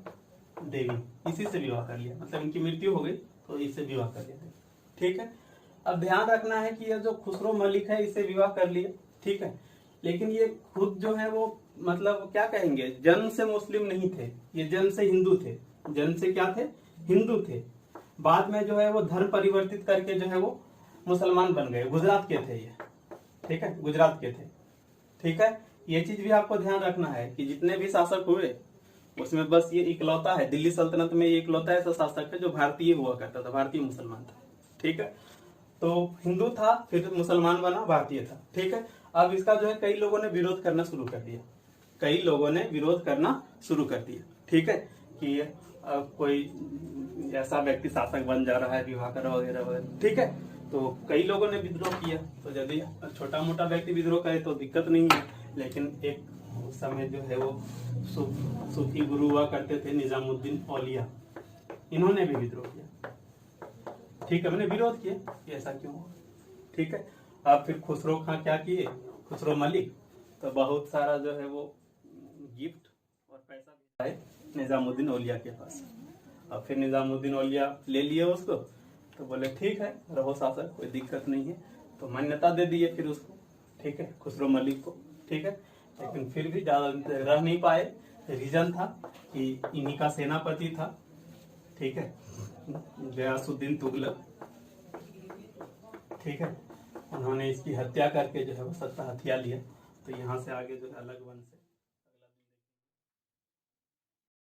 देवी, इसी से विवाह कर लिया, मतलब इनकी मृत्यु हो गई तो इससे विवाह कर लिया। ठीक है, अब ध्यान रखना है कि ये जो खुसरो मलिक है इससे विवाह कर लिया। ठीक है, लेकिन ये खुद जो है वो मतलब क्या कहेंगे, जन्म से मुस्लिम नहीं थे, ये जन्म से हिंदू थे। जन्म से क्या थे? हिंदू थे। बाद में जो है वो धर्म परिवर्तित करके जो है वो मुसलमान बन गए। गुजरात के थे ये। ठीक है, गुजरात के थे। ठीक है, ये चीज भी आपको ध्यान रखना है कि जितने भी शासक हुए उसमें बस ये इकलौता है, दिल्ली सल्तनत में ये इकलौता ऐसा शासक है जो भारतीय हुआ करता था, भारतीय मुसलमान था। ठीक है, तो हिंदू था, फिर मुसलमान बना, भारतीय था। ठीक है, अब इसका जो है कई लोगों ने विरोध करना शुरू कर दिया, कई लोगों ने विरोध करना शुरू कर दिया। ठीक है, कि कोई ऐसा व्यक्ति शासक बन जा रहा है, विवाह करा वगैरह वगैरह। ठीक है, तो कई लोगों ने विद्रोह किया। तो यदि छोटा मोटा व्यक्ति विद्रोह करे तो दिक्कत नहीं है, लेकिन एक उस समय जो है वो सूफी गुरु हुआ करते थे निजामुद्दीन औलिया, इन्होंने भी विद्रोह किया। ठीक है, मैंने विरोध किया कि ऐसा क्यों हुआ। ठीक है, अब फिर खुसरो खां क्या किए, खुसरो मलिक, तो बहुत सारा जो है वो गिफ्ट और पैसा आए निजामुद्दीन औलिया के पास। अब फिर निजामुद्दीन औलिया ले लिए उसको, तो बोले ठीक है रहो शासक, कोई दिक्कत नहीं है, तो मान्यता दे दिए फिर उसको। ठीक है, खुसरो मलिक को। ठीक है, लेकिन फिर भी ज्यादा रह नहीं पाए। रीजन था कि इन्हीं का सेनापति था, ठीक है, गयासुद्दीन तुगलक। ठीक है, उन्होंने इसकी हत्या करके जो है वो सत्ता हथिया लिया। तो यहाँ से आगे जो है अलग वंश